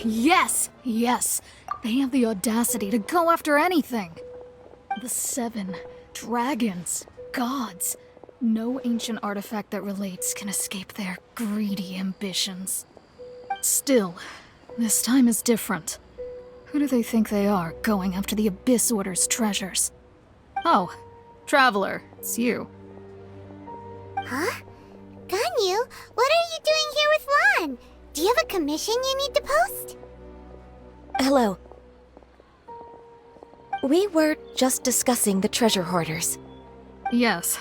Yes! Yes! They have the audacity to go after anything! The 7 dragons, gods. No ancient artifact that relates can escape their greedy ambitions. Still, this time is different. Who do they think they are, going after the Abyss Order's treasures? Oh, Traveler, it's you. Huh? Ganyu, what are you doing here with Lan? Do you have a commission you need to post? Hello. We were just discussing the treasure hoarders. Yes.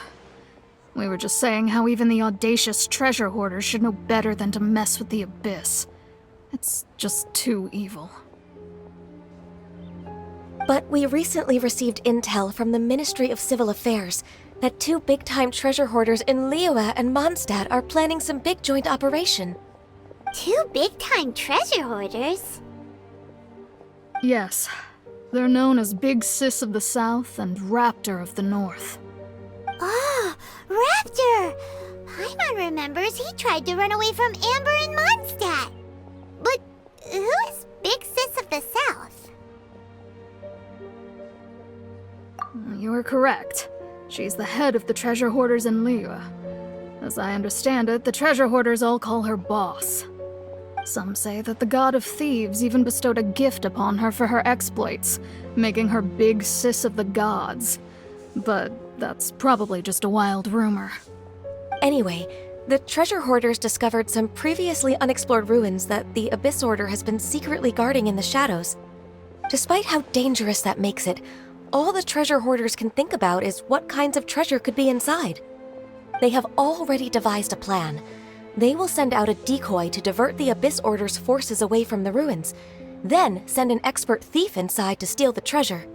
We were just saying how even the audacious treasure hoarders should know better than to mess with the Abyss. It's just too evil. But we recently received intel from the Ministry of Civil Affairs that 2 big-time treasure hoarders in Liyue and Mondstadt are planning some big joint operation. 2 big-time treasure hoarders? Yes. They're known as Big Sis of the South and Raptor of the North. Oh, Raptor! Paimon remembers he tried to run away from Amber and Mondstadt. But who is Big Sis of the South? You are correct. She's the head of the treasure hoarders in Liyue. As I understand it, the treasure hoarders all call her boss. Some say that the god of thieves even bestowed a gift upon her for her exploits, making her Big Sis of the gods. But that's probably just a wild rumor. Anyway, the treasure hoarders discovered some previously unexplored ruins that the Abyss Order has been secretly guarding in the shadows. Despite how dangerous that makes it, all the treasure hoarders can think about is what kinds of treasure could be inside. They have already devised a plan. They will send out a decoy to divert the Abyss Order's forces away from the ruins, then send an expert thief inside to steal the treasure.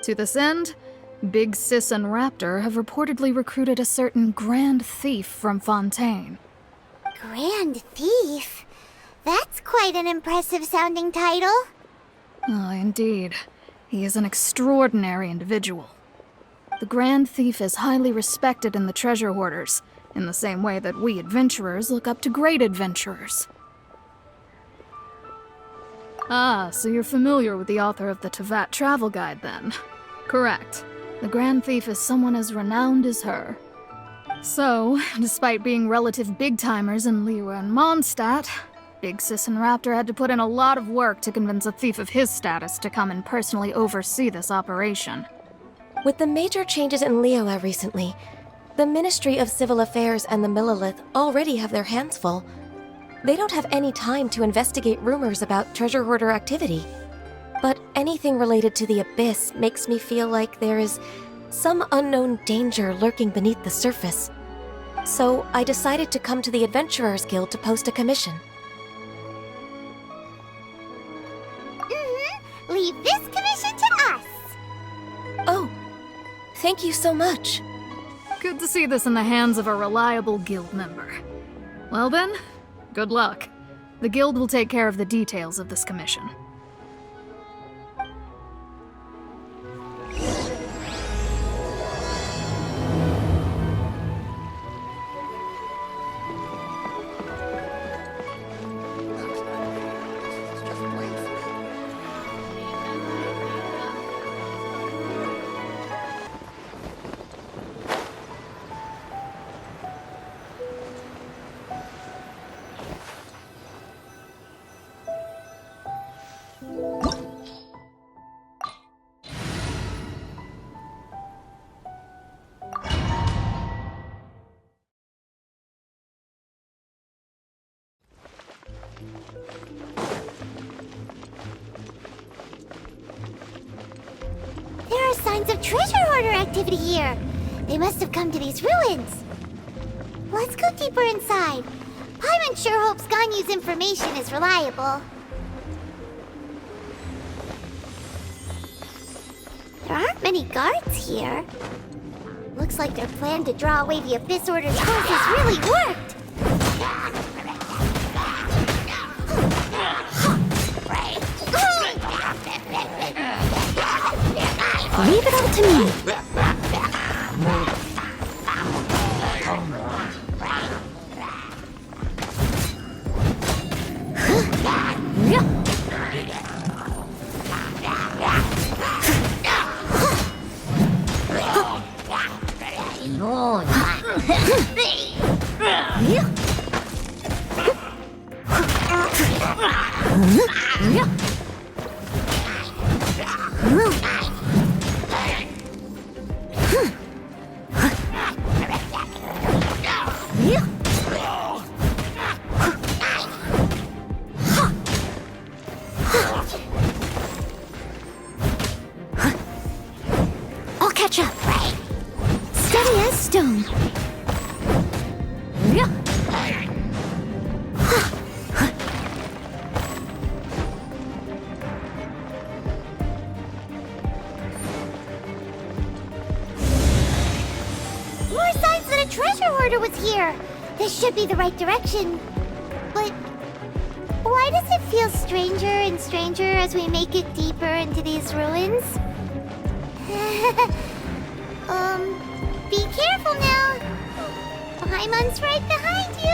To this end, Big Sis and Raptor have reportedly recruited a certain Grand Thief from Fontaine. Grand Thief? That's quite an impressive sounding title. Oh, indeed. He is an extraordinary individual. The Grand Thief is highly respected in the treasure hoarders, in the same way that we adventurers look up to great adventurers. Ah, so you're familiar with the author of the Tevat Travel Guide, then? Correct. The Grand Thief is someone as renowned as her. So, despite being relative big-timers in Liyue and Mondstadt, Big Sis and Raptor had to put in a lot of work to convince a thief of his status to come and personally oversee this operation. With the major changes in Liyue recently, the Ministry of Civil Affairs and the Millelith already have their hands full. They don't have any time to investigate rumors about treasure hoarder activity. But anything related to the Abyss makes me feel like there is some unknown danger lurking beneath the surface. So I decided to come to the Adventurers Guild to post a commission. Leave this commission to us. Oh, thank you so much. Good to see this in the hands of a reliable guild member. Well then, good luck. The guild will take care of the details of this commission. There are signs of treasure hoarder activity here. They must have come to these ruins. Let's go deeper inside. Paimon sure hopes Ganyu's information is reliable. There aren't many guards here. Looks like their plan to draw away the Abyss Order's forces really worked. Leave it all to me. I'll catch up. Steady as stone. More signs that a treasure hoarder was here. This should be the right direction. But why does it feel stranger and stranger as we make it deeper into these ruins? Be careful now. Paimon's right behind you.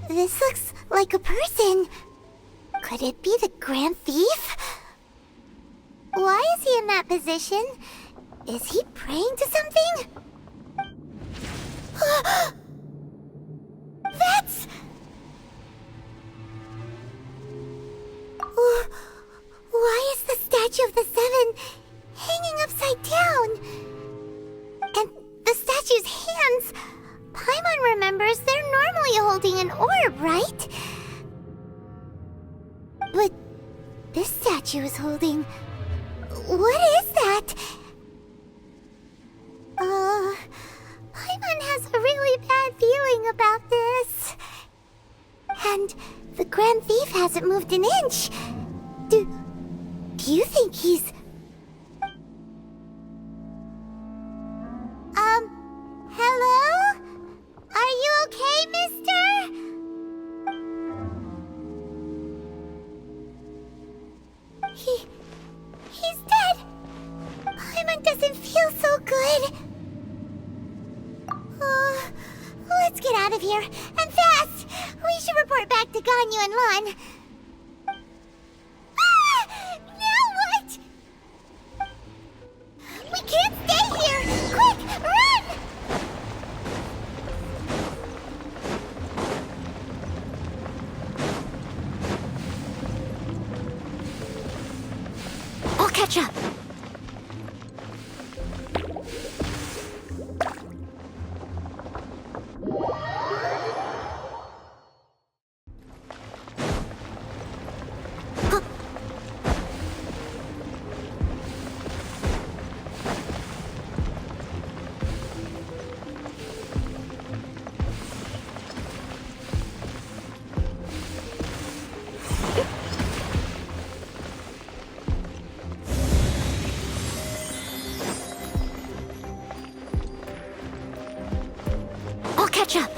This looks like a person. Could it be the Grand Thief? Why is he in that position? Is he praying to something? That's... Why is the statue of the Seven hanging upside down? And the statue's hands... Paimon remembers they're normally holding an orb, right? But this statue is holding... What is that? Paimon has a really bad feeling about this. And the Grand Thief hasn't moved an inch. Do you think he's... Hello? Are you okay, mister? He's dead. Paimon doesn't feel so good. Let's get out of here, and fast! We should report back to Ganyu and Lan. Now what? We can't stay here! Quick, run! I'll catch up. Catch up.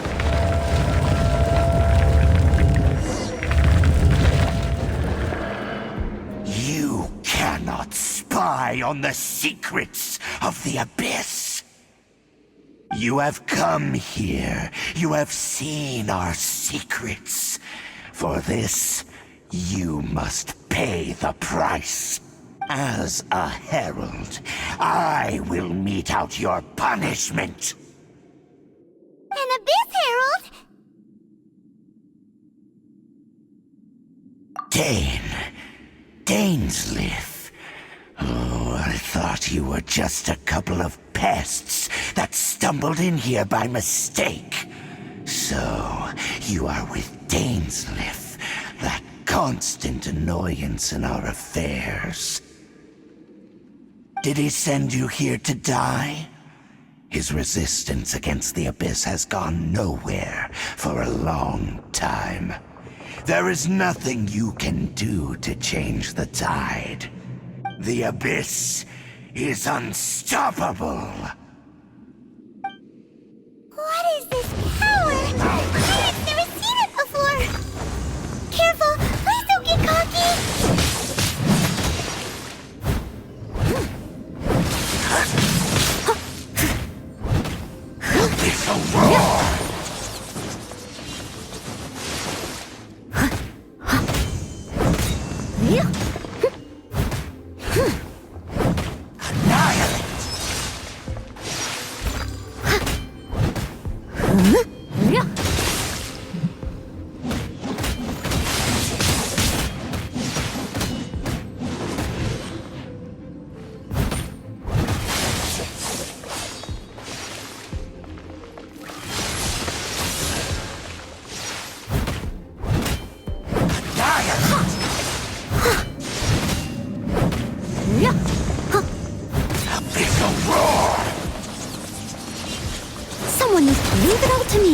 You cannot spy on the secrets of the Abyss. You have come here. You have seen our secrets. For this, you must pay the price. As a herald, I will mete out your punishment. An Abyss Herald? Dainsleif. Oh, I thought you were just a couple of pests that stumbled in here by mistake. So, you are with Dainsleif, that constant annoyance in our affairs. Did he send you here to die? His resistance against the Abyss has gone nowhere for a long time. There is nothing you can do to change the tide. The Abyss is unstoppable. What is this power? I've never seen it before! Careful! Please don't get cocky! It's a roar! Annihilate! It's a roar! Someone needs to leave it all to me.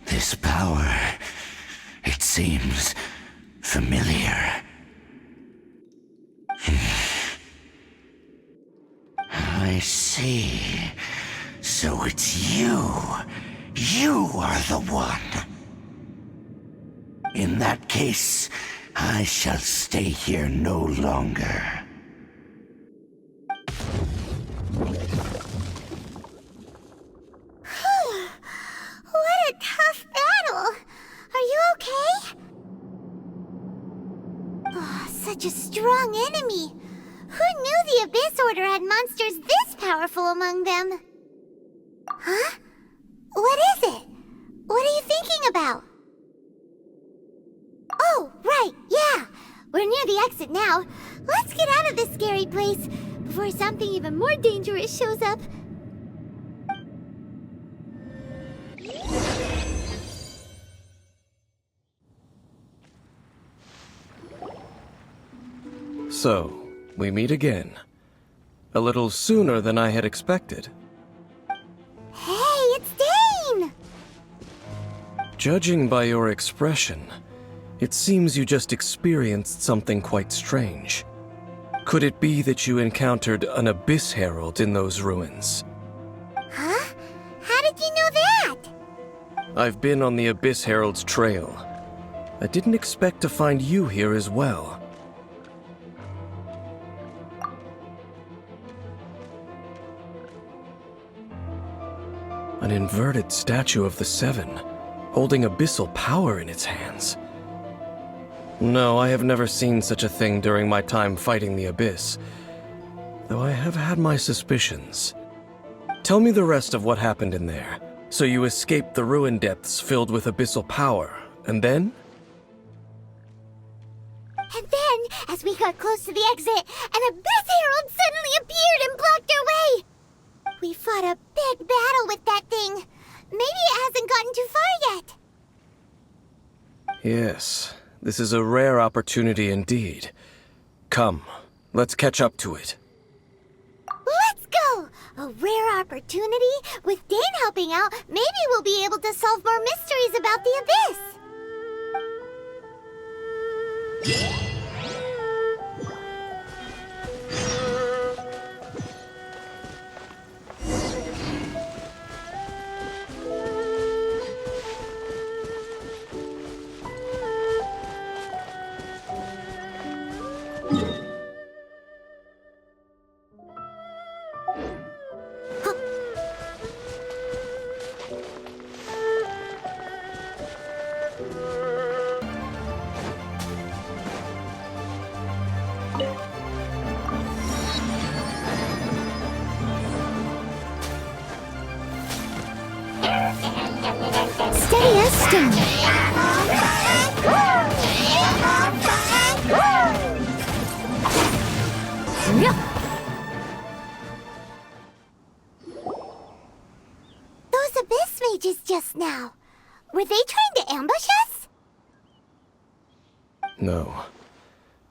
This power, it seems familiar. I see. So it's you. You are the one. In that case, I shall stay here no longer. What a tough battle! Are you okay? Oh, such a strong enemy! Who knew the Abyss Order had monsters this powerful among them? Huh? What is it? What are you thinking about? Oh, right, yeah! We're near the exit now. Let's get out of this scary place before something even more dangerous shows up. So, we meet again. A little sooner than I had expected. Hey, it's Dane! Judging by your expression, it seems you just experienced something quite strange. Could it be that you encountered an Abyss Herald in those ruins? Huh? How did you know that? I've been on the Abyss Herald's trail. I didn't expect to find you here as well. An inverted statue of the Seven, holding abyssal power in its hands. No, I have never seen such a thing during my time fighting the Abyss, though I have had my suspicions. Tell me the rest of what happened in there. So you escaped the ruin depths filled with abyssal power, and then? And then, as we got close to the exit, an Abyss Herald suddenly appeared and blocked our way! We fought a big battle with that thing. Maybe it hasn't gotten too far yet. Yes, this is a rare opportunity indeed. Come, let's catch up to it. Let's go! A rare opportunity? With Dane helping out, maybe we'll be able to solve more mysteries about the Abyss. Steady as stone. Were they trying to ambush us? No.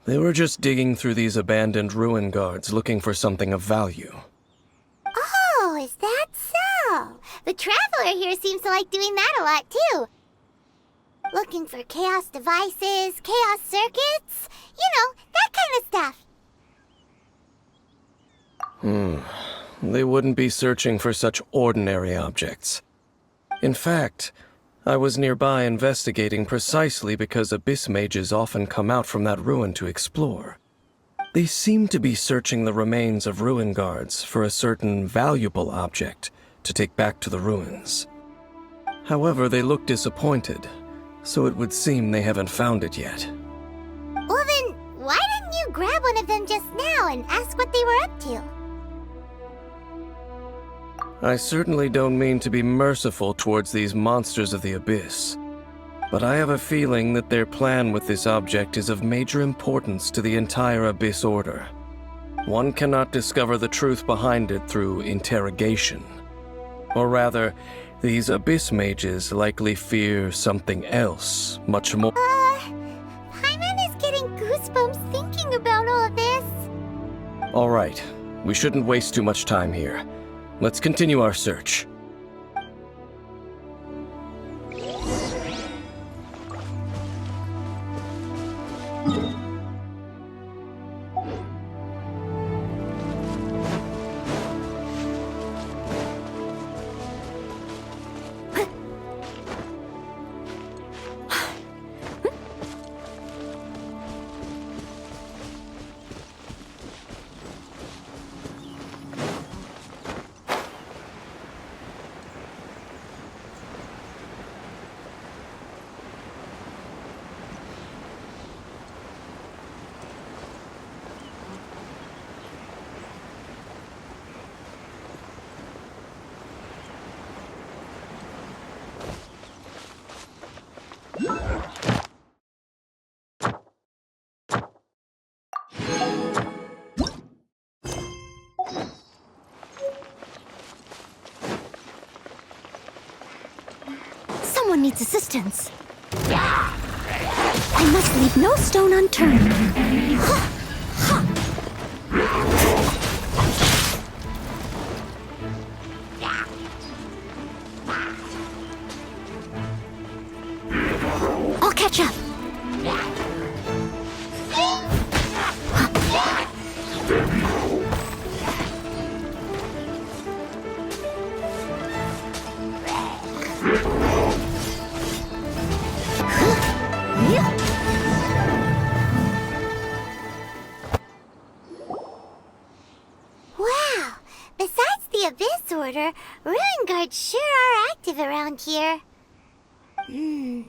They were just digging through these abandoned ruin guards looking for something of value. Oh, is that so? The Traveler here seems to like doing that a lot, too. Looking for chaos devices, chaos circuits, you know, that kind of stuff. They wouldn't be searching for such ordinary objects. In fact, I was nearby investigating precisely because abyss mages often come out from that ruin to explore. They seem to be searching the remains of ruin guards for a certain valuable object to take back to the ruins. However, they look disappointed, so it would seem they haven't found it yet. Well then, why didn't you grab one of them just now and ask what they were up to? I certainly don't mean to be merciful towards these monsters of the abyss, but I have a feeling that their plan with this object is of major importance to the entire Abyss Order. One cannot discover the truth behind it through interrogation. Or rather, these abyss mages likely fear something else, much more. Paimon is getting goosebumps thinking about all of this. All right, we shouldn't waste too much time here. Let's continue our search. Someone needs assistance. I must leave no stone unturned. I'll catch up. Wow! Besides the Abyss Order, Ruin Guards sure are active around here.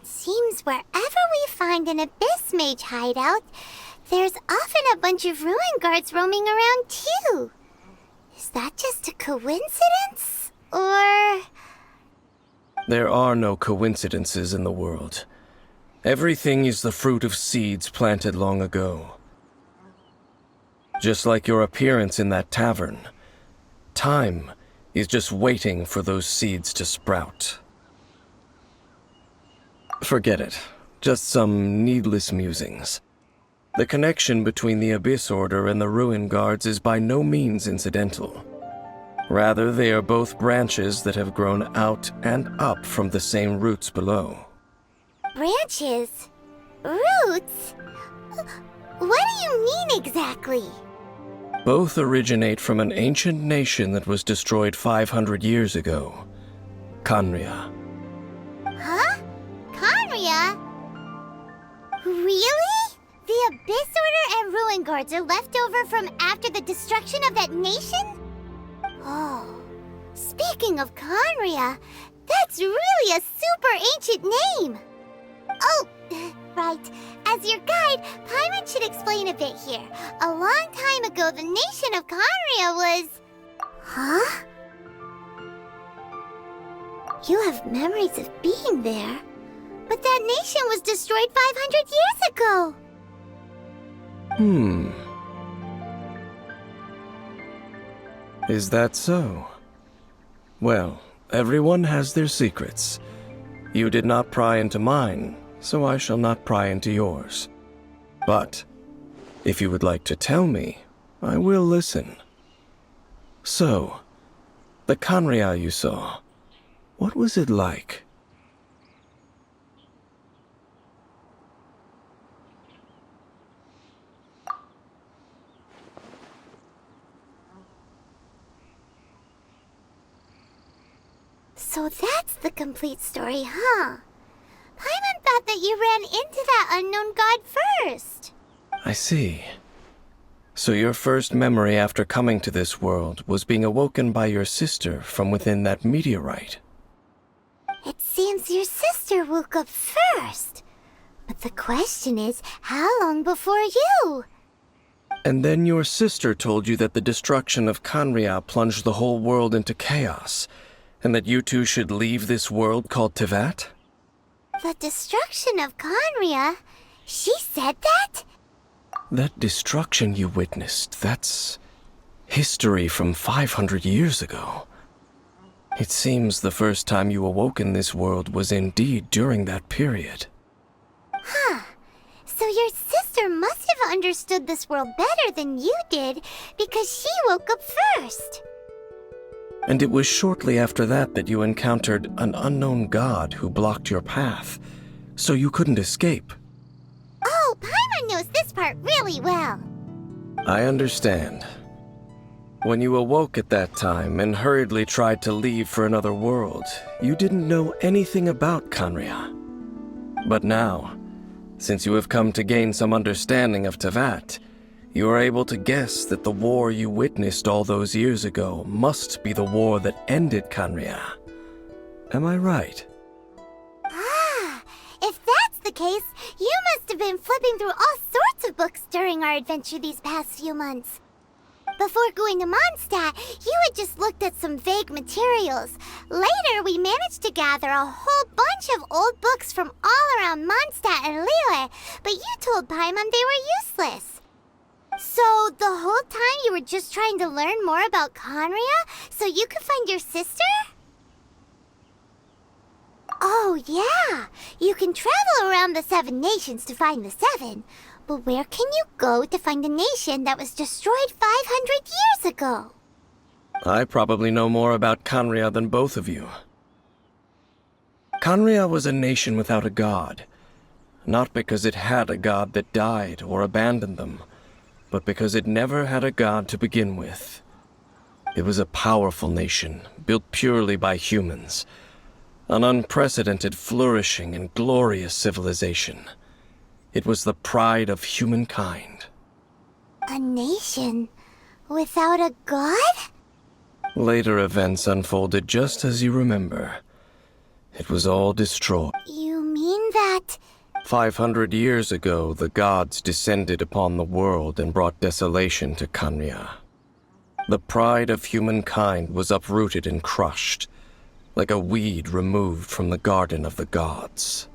Seems wherever we find an Abyss Mage hideout, there's often a bunch of Ruin Guards roaming around too. Is that just a coincidence? Or... There are no coincidences in the world. Everything is the fruit of seeds planted long ago. Just like your appearance in that tavern, time is just waiting for those seeds to sprout. Forget it. Just some needless musings. The connection between the Abyss Order and the Ruin Guards is by no means incidental. Rather, they are both branches that have grown out and up from the same roots below. branches? Roots? What do you mean exactly? Both originate from an ancient nation that was destroyed 500 years ago. Khaenri'ah. Huh? Khaenri'ah? Really? The Abyss Order and Ruin Guards are left over from after the destruction of that nation? Oh, speaking of Khaenri'ah, that's really a super ancient name! Oh, right. As your guide, Paimon should explain a bit here. A long time ago, the nation of Khaenri'ah was... Huh? You have memories of being there. But that nation was destroyed 500 years ago! Is that so? Well, everyone has their secrets. You did not pry into mine, so I shall not pry into yours. But if you would like to tell me, I will listen. So, the Khaenri'ah you saw, what was it like? So that's the complete story, huh? Paimon thought that you ran into that unknown god first. I see. So your first memory after coming to this world was being awoken by your sister from within that meteorite. It seems your sister woke up first. But the question is, how long before you? And then your sister told you that the destruction of Khaenri'ah plunged the whole world into chaos, and that you two should leave this world called Teyvat? The destruction of Khaenri'ah? She said that? That destruction you witnessed, that's history from 500 years ago. It seems the first time you awoke in this world was indeed during that period. Huh. So your sister must have understood this world better than you did, because she woke up first. And it was shortly after that that you encountered an unknown god who blocked your path, so you couldn't escape. Oh, Paimon knows this part really well. I understand. When you awoke at that time and hurriedly tried to leave for another world, you didn't know anything about Khaenri'ah. But now, since you have come to gain some understanding of Teyvat, you are able to guess that the war you witnessed all those years ago must be the war that ended Khaenri'ah. Am I right? Ah, if that's the case, you must have been flipping through all sorts of books during our adventure these past few months. Before going to Mondstadt, you had just looked at some vague materials. Later, we managed to gather a whole bunch of old books from all around Mondstadt and Liyue, but you told Paimon they were useless. So, the whole time you were just trying to learn more about Khaenri'ah so you could find your sister? Oh, yeah. You can travel around the 7 nations to find the 7. But where can you go to find a nation that was destroyed 500 years ago? I probably know more about Khaenri'ah than both of you. Khaenri'ah was a nation without a god. Not because it had a god that died or abandoned them, but because it never had a god to begin with. It was a powerful nation, built purely by humans. An unprecedented, flourishing, and glorious civilization. It was the pride of humankind. A nation without a god? Later events unfolded just as you remember. It was all destroyed. You mean that... 500 years ago, the gods descended upon the world and brought desolation to Khaenri'ah. The pride of humankind was uprooted and crushed, like a weed removed from the garden of the gods.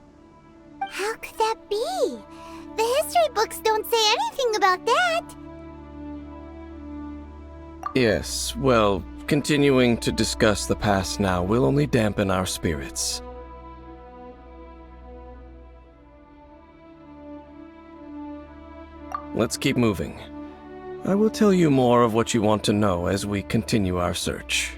How could that be? The history books don't say anything about that. Yes, well, continuing to discuss the past now will only dampen our spirits. Let's keep moving. I will tell you more of what you want to know as we continue our search.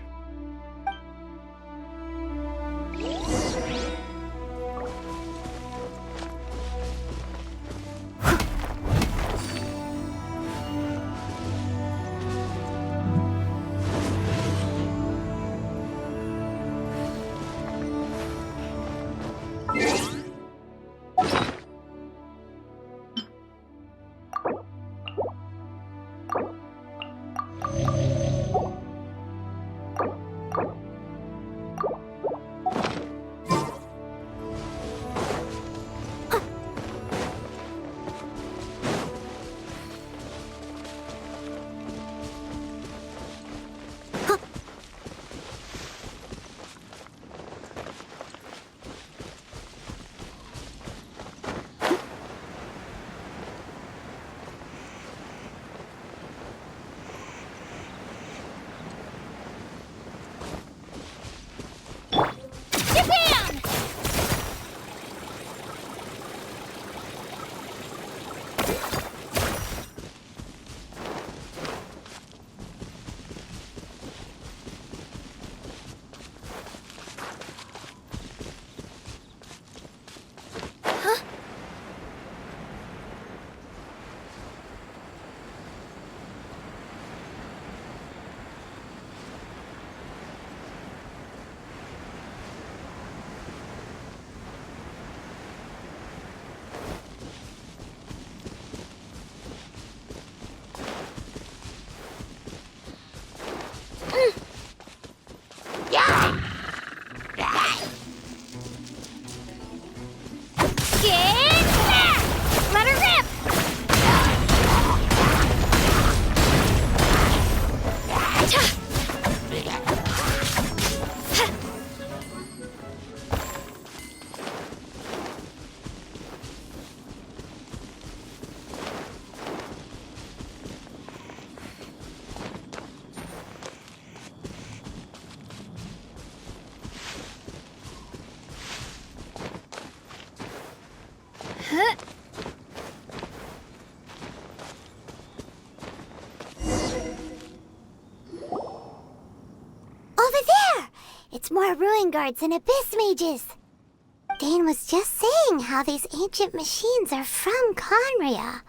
much more ruin guards and abyss mages. Dane was just saying how these ancient machines are from Conria.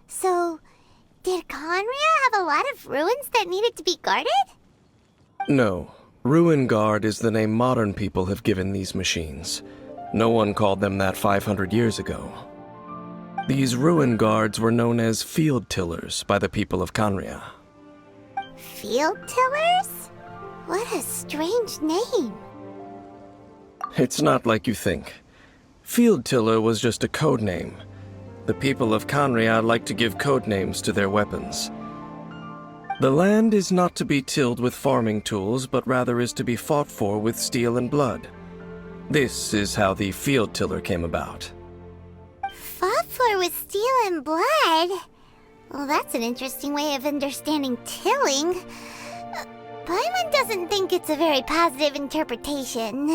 So, did Conria have a lot of ruins that needed to be guarded? No. Ruin Guard is the name modern people have given these machines. No one called them that 500 years ago. These Ruin Guards were known as Field Tillers by the people of Conria. Field Tillers? What a strange name. It's not like you think. Field Tiller was just a code name. The people of Conria like to give code names to their weapons. The land is not to be tilled with farming tools, but rather is to be fought for with steel and blood. This is how the Field Tiller came about. Fought for with steel and blood? Well, that's an interesting way of understanding tilling. Paimon doesn't think it's a very positive interpretation.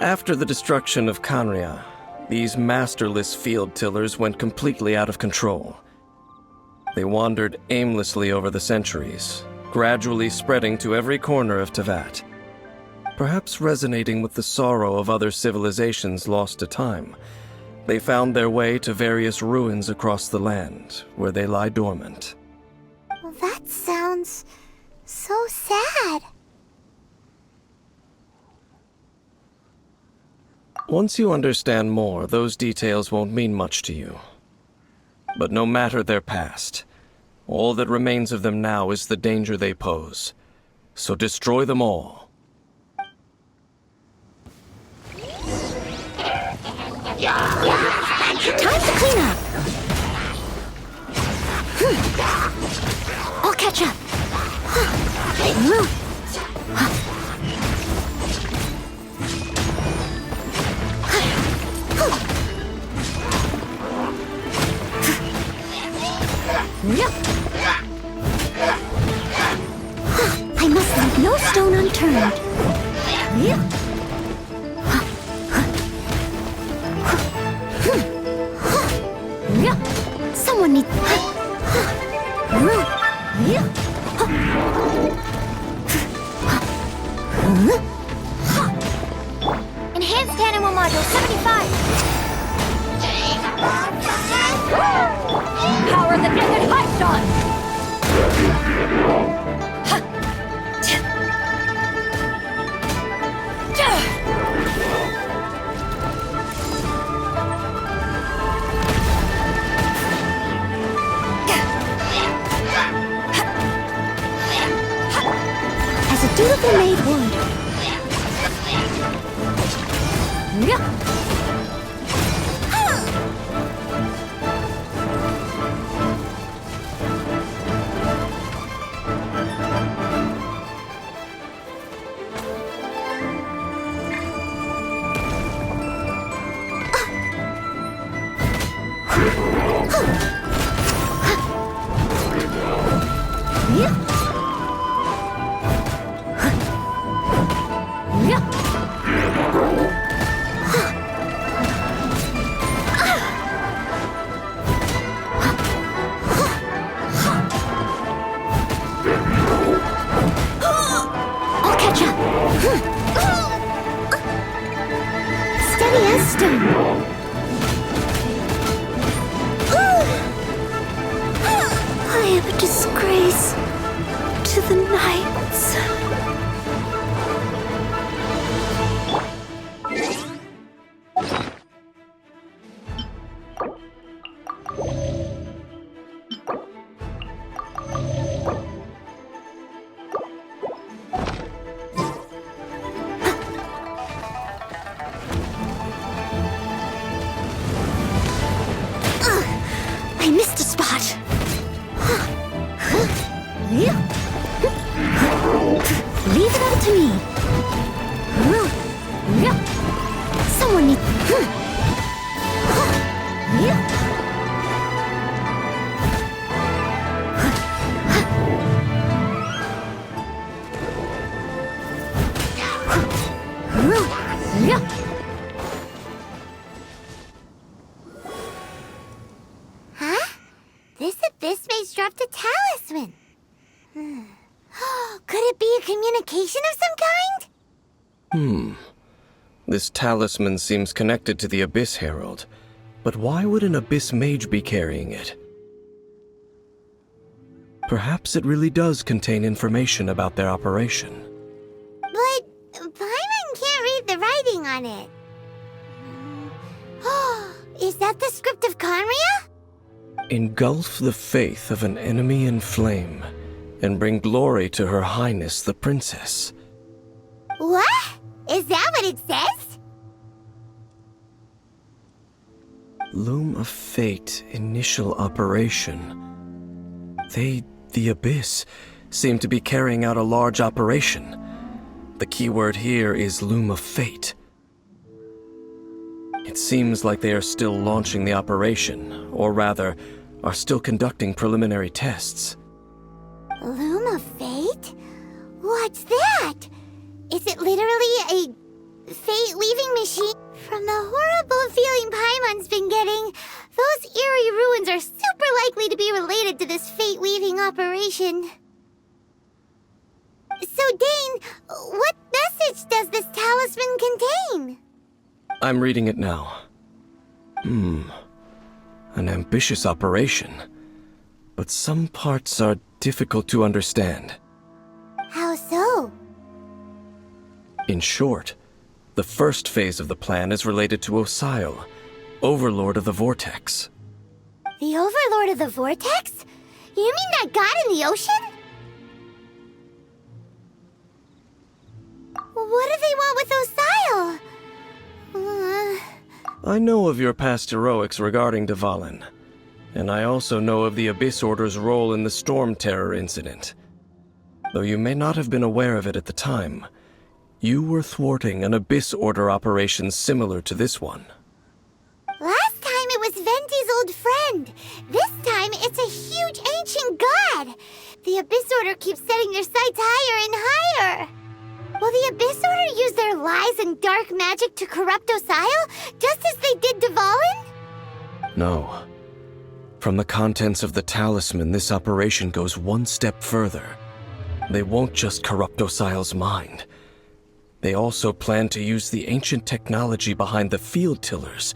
After the destruction of Conria, these masterless field tillers went completely out of control. They wandered aimlessly over the centuries, gradually spreading to every corner of Teyvat. Perhaps resonating with the sorrow of other civilizations lost to time, they found their way to various ruins across the land, where they lie dormant. Well, that sounds so sad. Once you understand more, those details won't mean much to you. But no matter their past, all that remains of them now is the danger they pose. So destroy them all. Time to clean up! I'll catch up! I must leave no stone unturned. Someone needs... Enhanced Animal Module 75! Power the naked Hydon! As a dutiful maid would. Steady as stone. I am a disgrace to the knights. I missed a spot. Leave it up to me. Someone needs... Huh? This abyss mage dropped communication of some kind? This talisman seems connected to the Abyss Herald, but why would an Abyss Mage be carrying it? Perhaps it really does contain information about their operation. But Paimon can't read the writing on it. Is that the script of Conria? Engulf the faith of an enemy in flame, and bring glory to Her Highness the Princess. What? Is that what it says? Loom of Fate, initial operation. The Abyss, seem to be carrying out a large operation. The keyword here is Loom of Fate. It seems like they are still launching the operation, or rather, are still conducting preliminary tests. Loom of Fate? What's that? Is it literally a fate-weaving machine? From the horrible feeling Paimon's been getting, those eerie ruins are super likely to be related to this fate-weaving operation. So, Dane, what message does this talisman contain? I'm reading it now. An ambitious operation, but some parts are difficult to understand. How so? In short, the first phase of the plan is related to Osile, Overlord of the Vortex. The Overlord of the Vortex? You mean that god in the ocean? What do they want with Osile? I know of your past heroics regarding Dvalin, and I also know of the Abyss Order's role in the Storm Terror incident. Though you may not have been aware of it at the time, you were thwarting an Abyss Order operation similar to this one. Last time it was Venti's old friend. This time it's a huge ancient god. The Abyss Order keeps setting their sights higher and higher. Will the Abyss Order use their lies and dark magic to corrupt Osile, just as they did Dvalin? No. From the contents of the talisman, this operation goes one step further. They won't just corrupt Osile's mind. They also plan to use the ancient technology behind the field tillers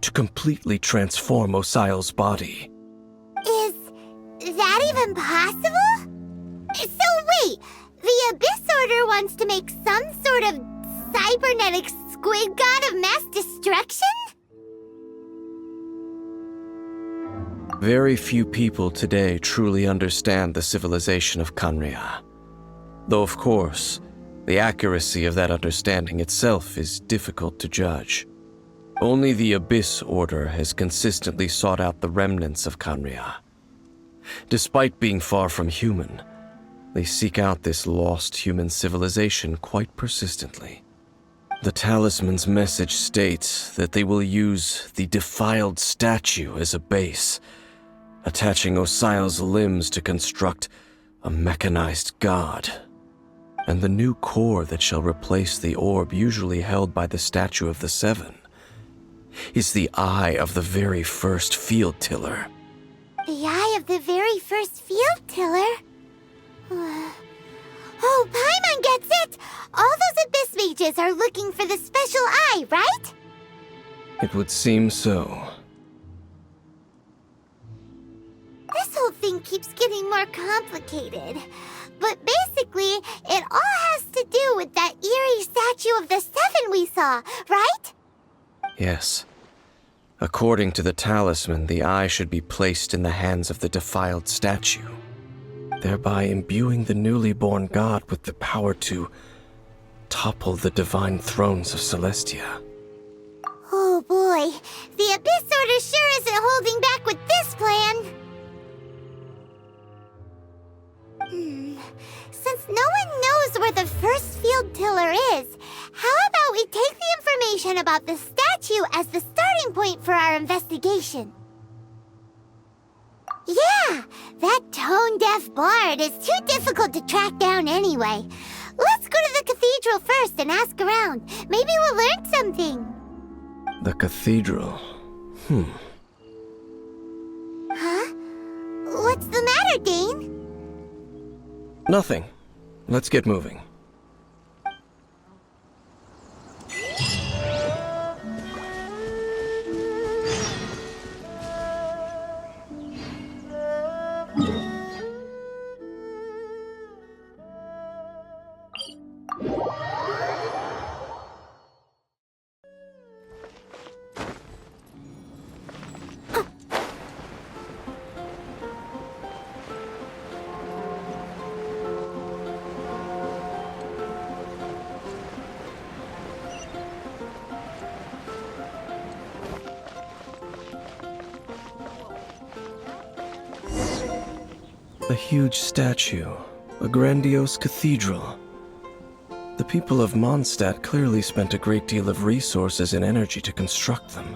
to completely transform Osile's body. Is that even possible? So wait, the Abyss Order wants to make some sort of cybernetic squid god of mass destruction? Very few people today truly understand the civilization of Conria. Though of course, the accuracy of that understanding itself is difficult to judge. Only the Abyss Order has consistently sought out the remnants of Conria. Despite being far from human, they seek out this lost human civilization quite persistently. The talisman's message states that they will use the defiled statue as a base, attaching Osile's limbs to construct a mechanized god. And the new core that shall replace the orb usually held by the Statue of the Seven is the eye of the very first field tiller. The eye of the very first field tiller? Oh, Paimon gets it! All those Abyss mages are looking for the special eye, right? It would seem so. This whole thing keeps getting more complicated. But basically, it all has to do with that eerie statue of the Seven we saw, right? Yes. According to the talisman, the eye should be placed in the hands of the defiled statue, thereby imbuing the newly born god with the power to topple the divine thrones of Celestia. Oh boy, the Abyss Order sure isn't holding back with this plan. Since no one knows where the first field tiller is, how about we take the information about the statue as the starting point for our investigation? Yeah, that tone-deaf bard is too difficult to track down anyway. Let's go to the cathedral first and ask around. Maybe we'll learn something. The cathedral. Huh? What's the matter, Dane? Nothing. Let's get moving. A huge statue, a grandiose cathedral. The people of Mondstadt clearly spent a great deal of resources and energy to construct them.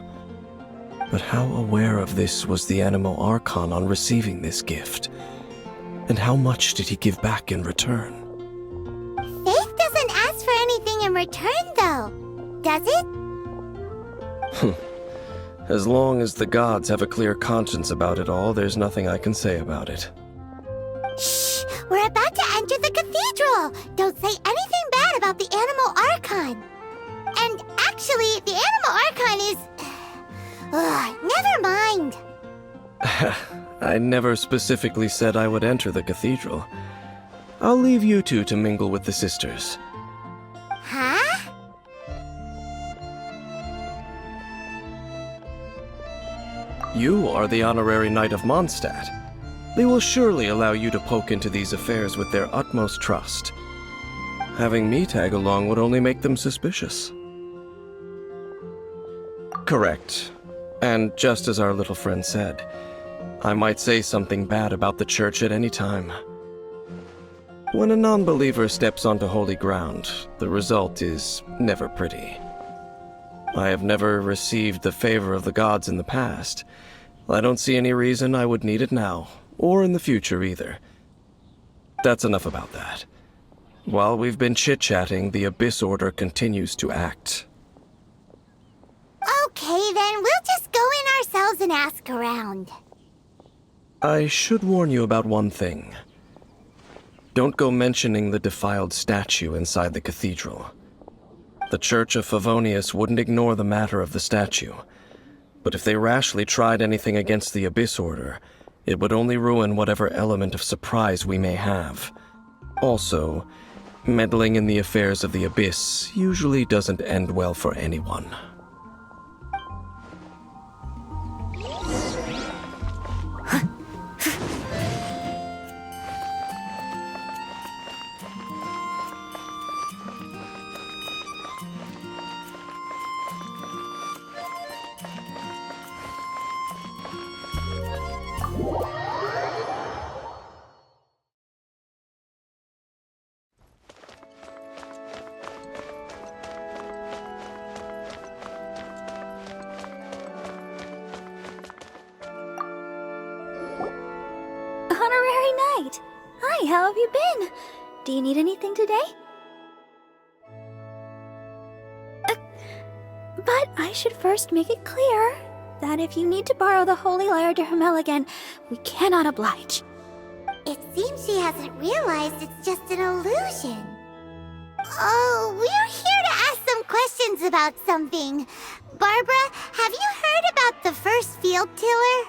But how aware of this was the Animo Archon on receiving this gift? And how much did he give back in return? Faith doesn't ask for anything in return, though, does it? As long as the gods have a clear conscience about it all, there's nothing I can say about it. Shh! We're about to enter the cathedral! Don't say anything bad about the Animo Archon! And actually, the Animo Archon is... never mind! I never specifically said I would enter the cathedral. I'll leave you two to mingle with the sisters. Huh? You are the honorary knight of Mondstadt. They will surely allow you to poke into these affairs with their utmost trust. Having me tag along would only make them suspicious. Correct. And just as our little friend said, I might say something bad about the church at any time. When a non-believer steps onto holy ground, the result is never pretty. I have never received the favor of the gods in the past. I don't see any reason I would need it now, or in the future either. That's enough about that. While we've been chit-chatting, the Abyss Order continues to act. Okay, then we'll just go in ourselves and ask around. I should warn you about one thing. Don't go mentioning the defiled statue inside the cathedral. The Church of Favonius wouldn't ignore the matter of the statue, but if they rashly tried anything against the Abyss Order, it would only ruin whatever element of surprise we may have. Also, meddling in the affairs of the Abyss usually doesn't end well for anyone. Honorary Knight! Hi, how have you been? Do you need anything today? But I should first make it clear that if you need to borrow the Holy Lyre to Hermel again, we cannot oblige. It seems she hasn't realized it's just an illusion. Oh, we're here to ask some questions about something. Barbara, have you heard about the first field tiller?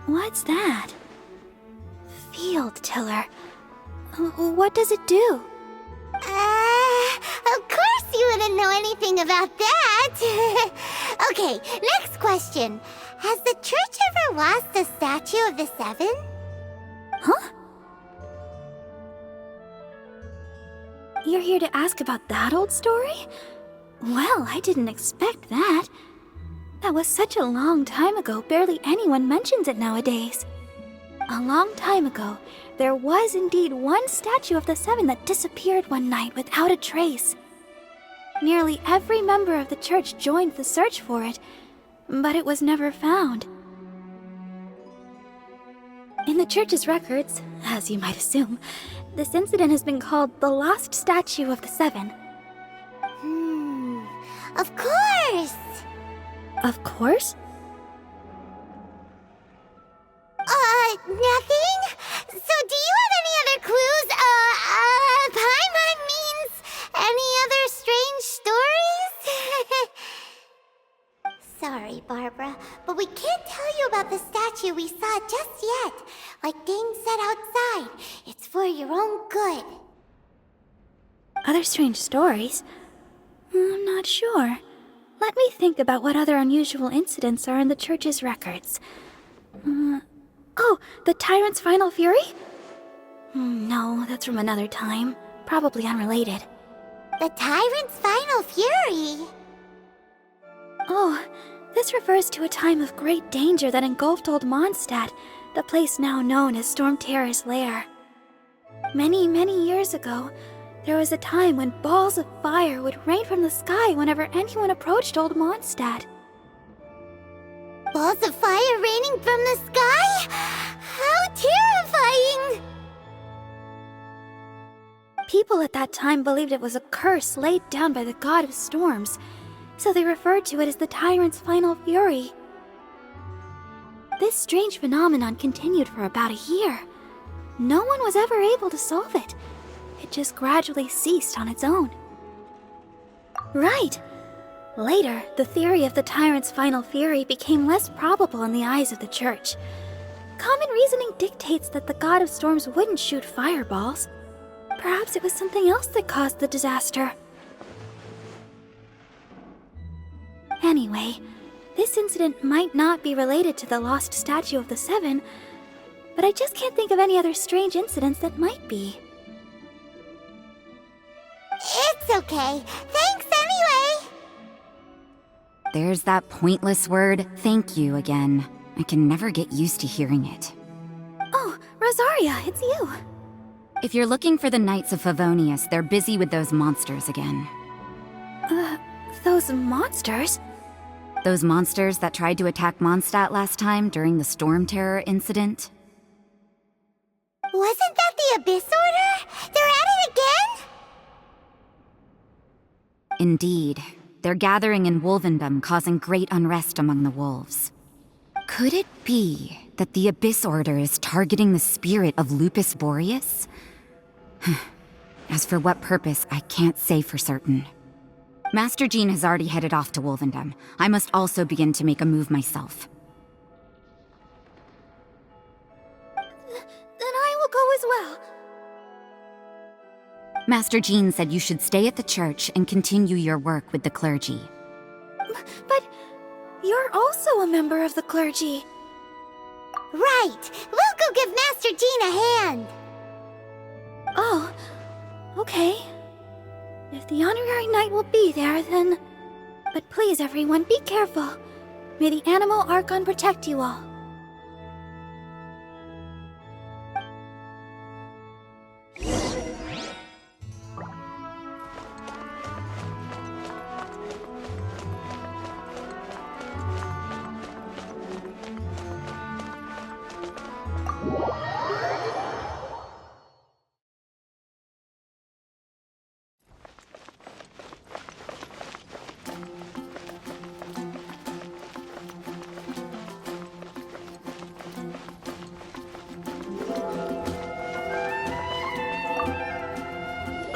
What's that? Field tiller. What does it do? Of course you wouldn't know anything about that. Okay, next question. Has the church ever lost a statue of the Seven? Huh? You're here to ask about that old story? Well, I didn't expect that. That was such a long time ago, barely anyone mentions it nowadays. A long time ago, there was indeed one statue of the Seven that disappeared one night without a trace. Nearly every member of the church joined the search for it, but it was never found. In the church's records, as you might assume, this incident has been called the Lost Statue of the Seven. Of course! Of course? Nothing? So do you have any other clues? Paimon means any other strange stories? Sorry, Barbara, but we can't tell you about the statue we saw just yet. Like Dane said outside, it's for your own good. Other strange stories? I'm not sure. Let me think about what other unusual incidents are in the church's records. Oh, the Tyrant's Final Fury? No, that's from another time. Probably unrelated. The Tyrant's Final Fury? Oh, this refers to a time of great danger that engulfed old Mondstadt, the place now known as Storm Terror's lair. Many, many years ago, there was a time when balls of fire would rain from the sky whenever anyone approached Old Mondstadt. Balls of fire raining from the sky? How terrifying! People at that time believed it was a curse laid down by the god of storms, so they referred to it as the tyrant's final fury. This strange phenomenon continued for about a year. No one was ever able to solve it. It just gradually ceased on its own. Right. Later, the theory of the tyrant's final fury became less probable in the eyes of the church. Common reasoning dictates that the god of storms wouldn't shoot fireballs. Perhaps it was something else that caused the disaster. Anyway, this incident might not be related to the lost statue of the Seven, but I just can't think of any other strange incidents that might be. It's okay. Thanks anyway! There's that pointless word, thank you, again. I can never get used to hearing it. Oh, Rosaria, it's you. If you're looking for the Knights of Favonius, they're busy with those monsters again. Those monsters? Those monsters that tried to attack Mondstadt last time during the Storm Terror incident? Wasn't that the Abyss Order? They're at it again? Indeed. They're gathering in Wolvendom, causing great unrest among the wolves. Could it be that the Abyss Order is targeting the spirit of Lupus Boreas? As for what purpose, I can't say for certain. Master Jean has already headed off to Wolvendom. I must also begin to make a move myself. Then I will go as well. Master Jean said you should stay at the church and continue your work with the clergy. But you're also a member of the clergy. Right! We'll go give Master Jean a hand! Oh, okay. If the honorary knight will be there, then... But please, everyone, be careful. May the Animal Archon protect you all.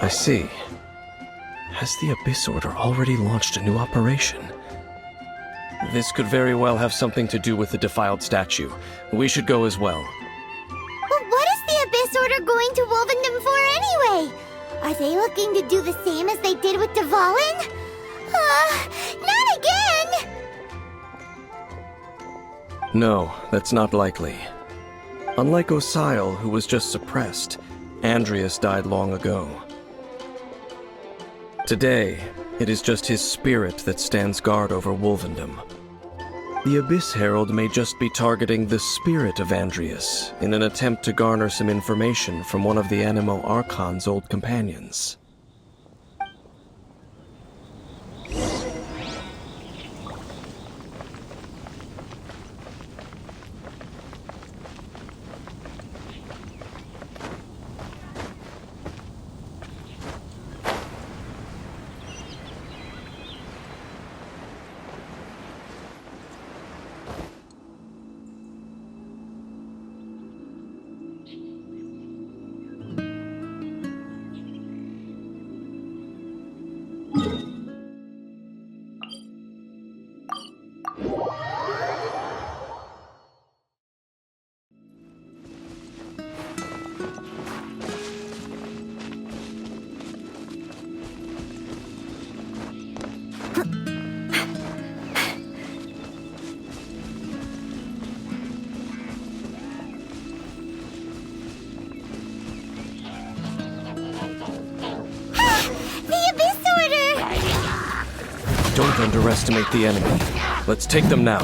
I see. Has the Abyss Order already launched a new operation? This could very well have something to do with the defiled statue. We should go as well. But what is the Abyss Order going to Wolvendom for anyway? Are they looking to do the same as they did with Dvalin? Not again! No, that's not likely. Unlike Osile, who was just suppressed, Andreas died long ago. Today, it is just his spirit that stands guard over Wolvendom. The Abyss Herald may just be targeting the spirit of Andreas in an attempt to garner some information from one of the Animo Archon's old companions. Don't underestimate the enemy. Let's take them now.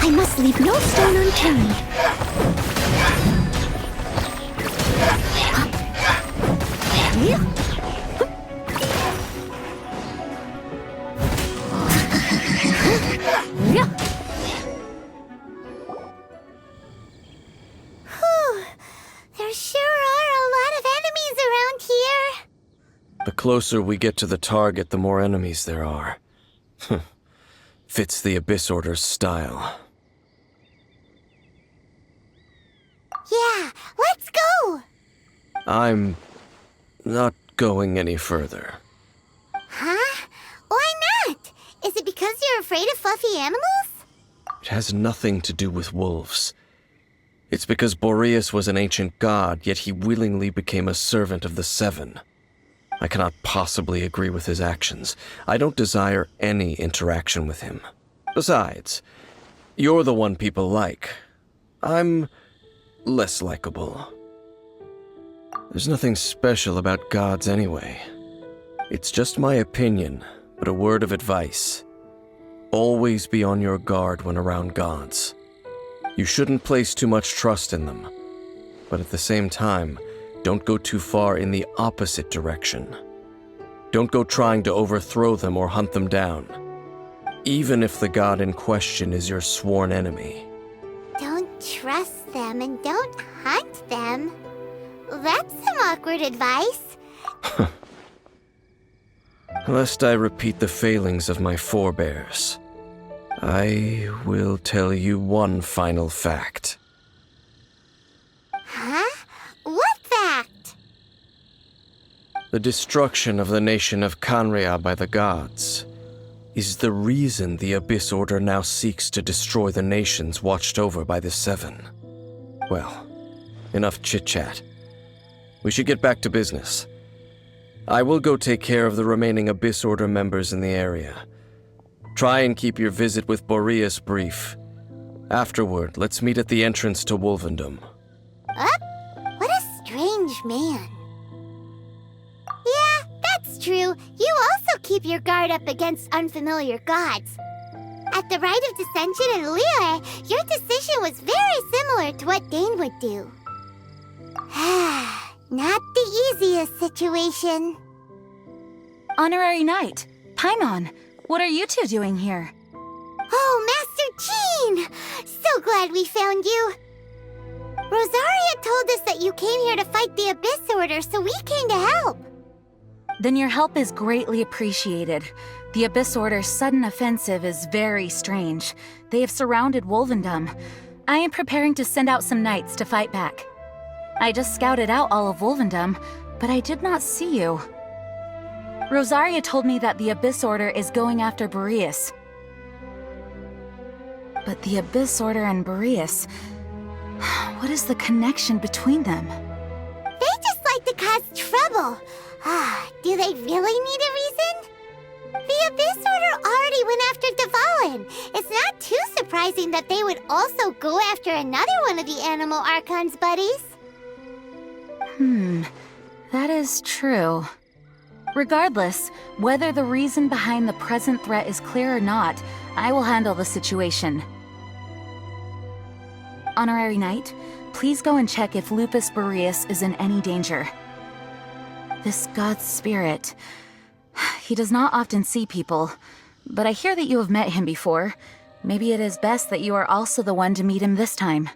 I must leave no stone unturned. Whew. There sure are a lot of enemies around here. The closer we get to the target, the more enemies there are. Fits the Abyss Order's style. Yeah, let's go! I'm not going any further. Huh? Why not? Is it because you're afraid of fluffy animals? It has nothing to do with wolves. It's because Boreas was an ancient god, yet he willingly became a servant of the Seven. I cannot possibly agree with his actions. I don't desire any interaction with him. Besides, you're the one people like. I'm less likable. There's nothing special about gods anyway. It's just my opinion, but a word of advice. Always be on your guard when around gods. You shouldn't place too much trust in them, but at the same time, don't go too far in the opposite direction. Don't go trying to overthrow them or hunt them down, even if the god in question is your sworn enemy. Don't trust them and don't hunt them. That's some awkward advice. Lest I repeat the failings of my forebears, I will tell you one final fact. Huh? What fact? The destruction of the nation of Canria by the gods is the reason the Abyss Order now seeks to destroy the nations watched over by the Seven. Well, enough chit-chat. We should get back to business. I will go take care of the remaining Abyss Order members in the area. Try and keep your visit with Boreas brief. Afterward, let's meet at the entrance to Wolvendom. Up? What a strange man. Yeah, that's true. You also keep your guard up against unfamiliar gods. At the Rite of Dissension in Liyue, your decision was very similar to what Dane would do. Not the easiest situation. Honorary Knight, Paimon, what are you two doing here? Oh, Master Jean! So glad we found you. Rosaria told us that you came here to fight the Abyss Order, so we came to help. Then your help is greatly appreciated. The Abyss Order's sudden offensive is very strange. They have surrounded Wolvendom. I am preparing to send out some knights to fight back. I just scouted out all of Wolvendom, but I did not see you. Rosaria told me that the Abyss Order is going after Boreas. But the Abyss Order and Boreas... what is the connection between them? They just like to cause trouble. Do they really need a reason? The Abyss Order already went after Dvalin. It's not too surprising that they would also go after another one of the Animal Archon's buddies. That is true. Regardless, whether the reason behind the present threat is clear or not, I will handle the situation. Honorary Knight, please go and check if Lupus Boreas is in any danger. This god's spirit... he does not often see people, but I hear that you have met him before. Maybe it is best that you are also the one to meet him this time.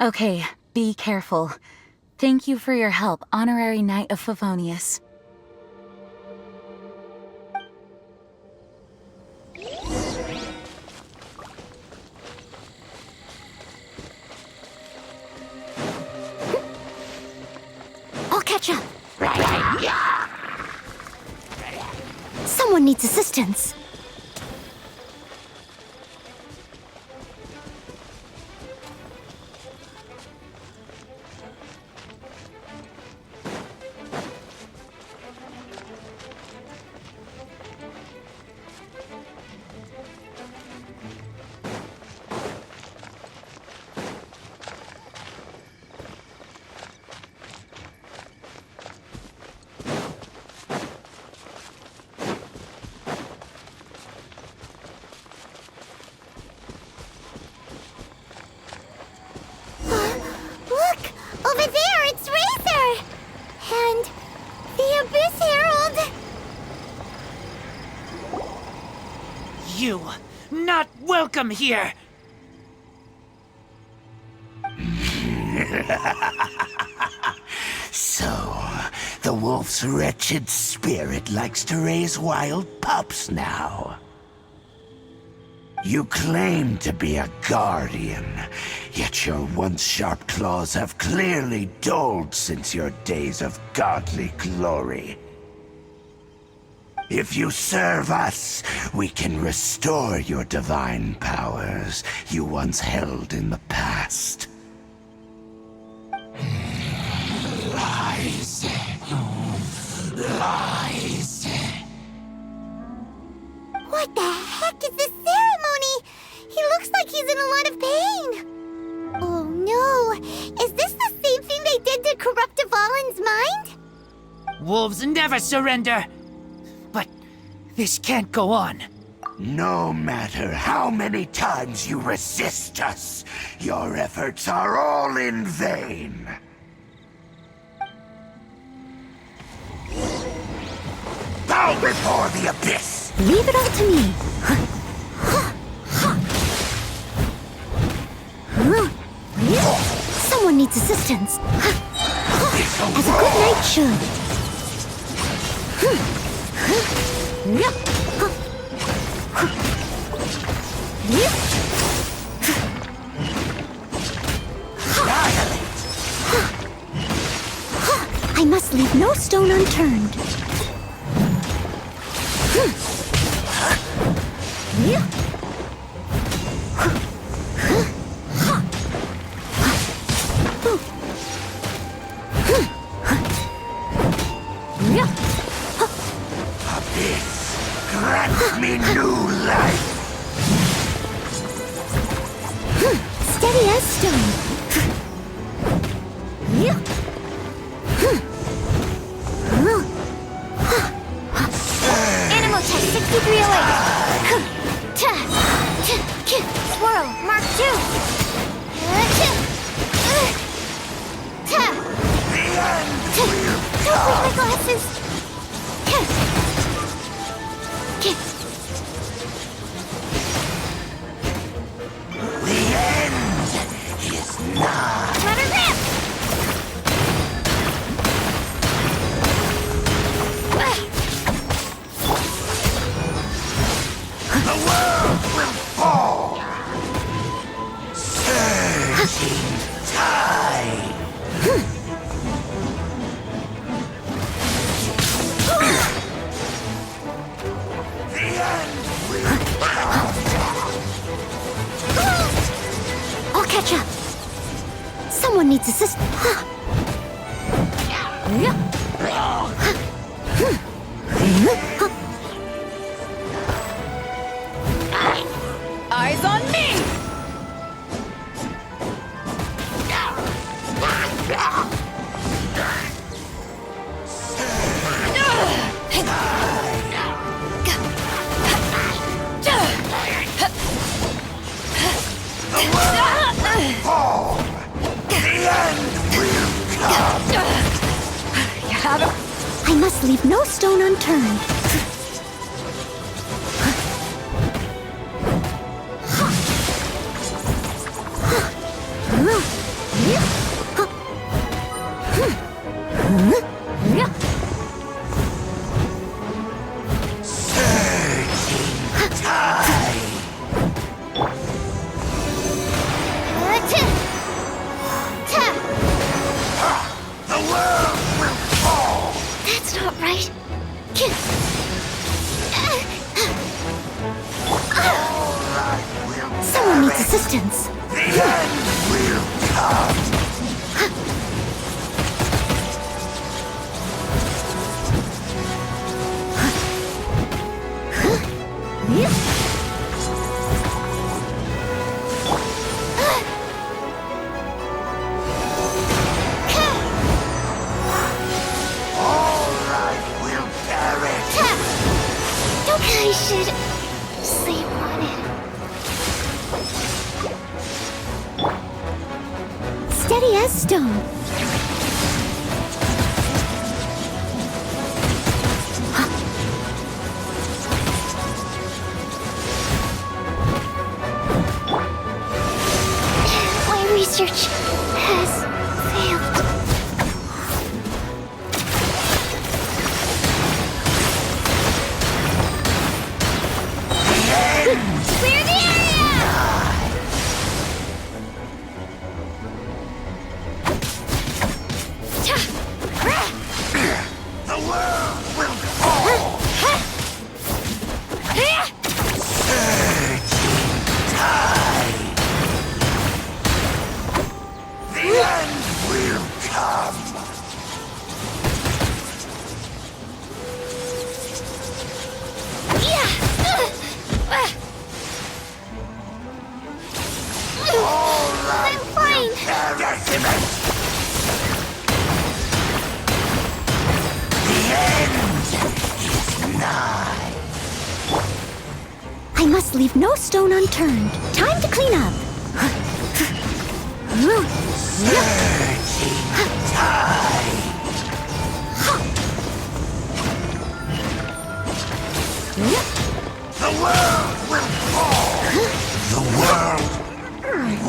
Okay, be careful. Thank you for your help, Honorary Knight of Favonius. I'll catch up. Someone needs assistance. You, not welcome here! So, the wolf's wretched spirit likes to raise wild pups now. You claim to be a guardian, yet your once sharp claws have clearly dulled since your days of godly glory. If you serve us, we can restore your divine powers you once held in the past. Lies. Lies. What the heck is this ceremony? He looks like he's in a lot of pain. Oh no, is this the same thing they did to corrupt Dvalin's mind? Wolves never surrender! But this can't go on. No matter how many times you resist us, your efforts are all in vain. Bow before the abyss! Leave it all to me. Someone needs assistance. As a good knight should. I must leave no stone unturned. Abyss, grant me new life! Steady as stone. Animal check 6308. Swirl, Mark 2. Don't break my glasses. The end is nigh. Let her rip! The world will fall! Surging tide! The end will come! I'll catch up. Someone needs assistance. Eyes on me! Fall! The end will come! You have it. I must leave no stone unturned. Surging tide! The world will fall! That's not right. Someone needs assistance. The end will come! All life will perish! I should sleep on it. Steady as stone. must leave no stone unturned. Time to clean up. The world will fall! The world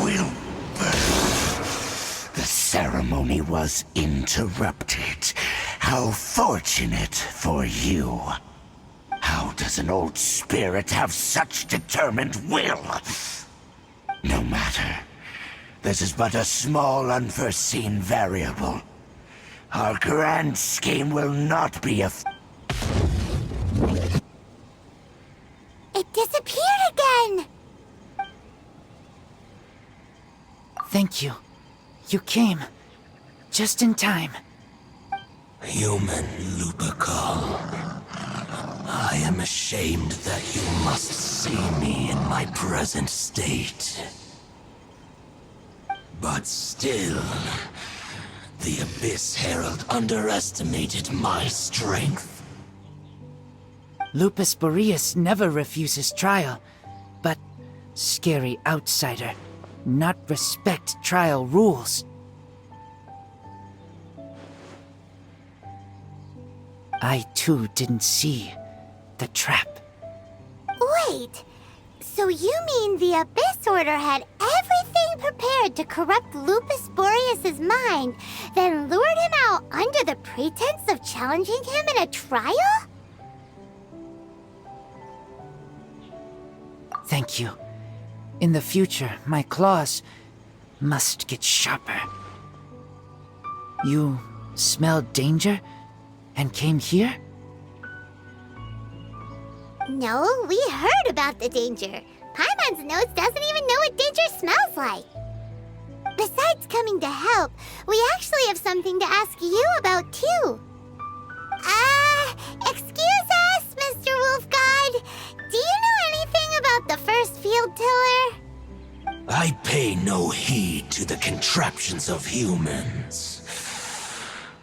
will burn! The ceremony was interrupted. How fortunate for you. How does an old spirit have such determined will? No matter. This is but a small unforeseen variable. Our grand scheme will not be It disappeared again! Thank you. You came. Just in time. Human Lupercal. I am ashamed that you must see me in my present state. But still, the Abyss Herald underestimated my strength. Lupus Boreas never refuses trial, but scary outsider, not respect trial rules. I too didn't see the trap. Wait, so you mean the Abyss Order had everything prepared to corrupt Lupus Boreas' mind, then lured him out under the pretense of challenging him in a trial? Thank you. In the future, my claws must get sharper. You smelled danger and came here? No, we heard about the danger. Paimon's nose doesn't even know what danger smells like. Besides coming to help, we actually have something to ask you about too. Excuse us, Mr. Wolf God. Do you know anything about the first field tiller? I pay no heed to the contraptions of humans.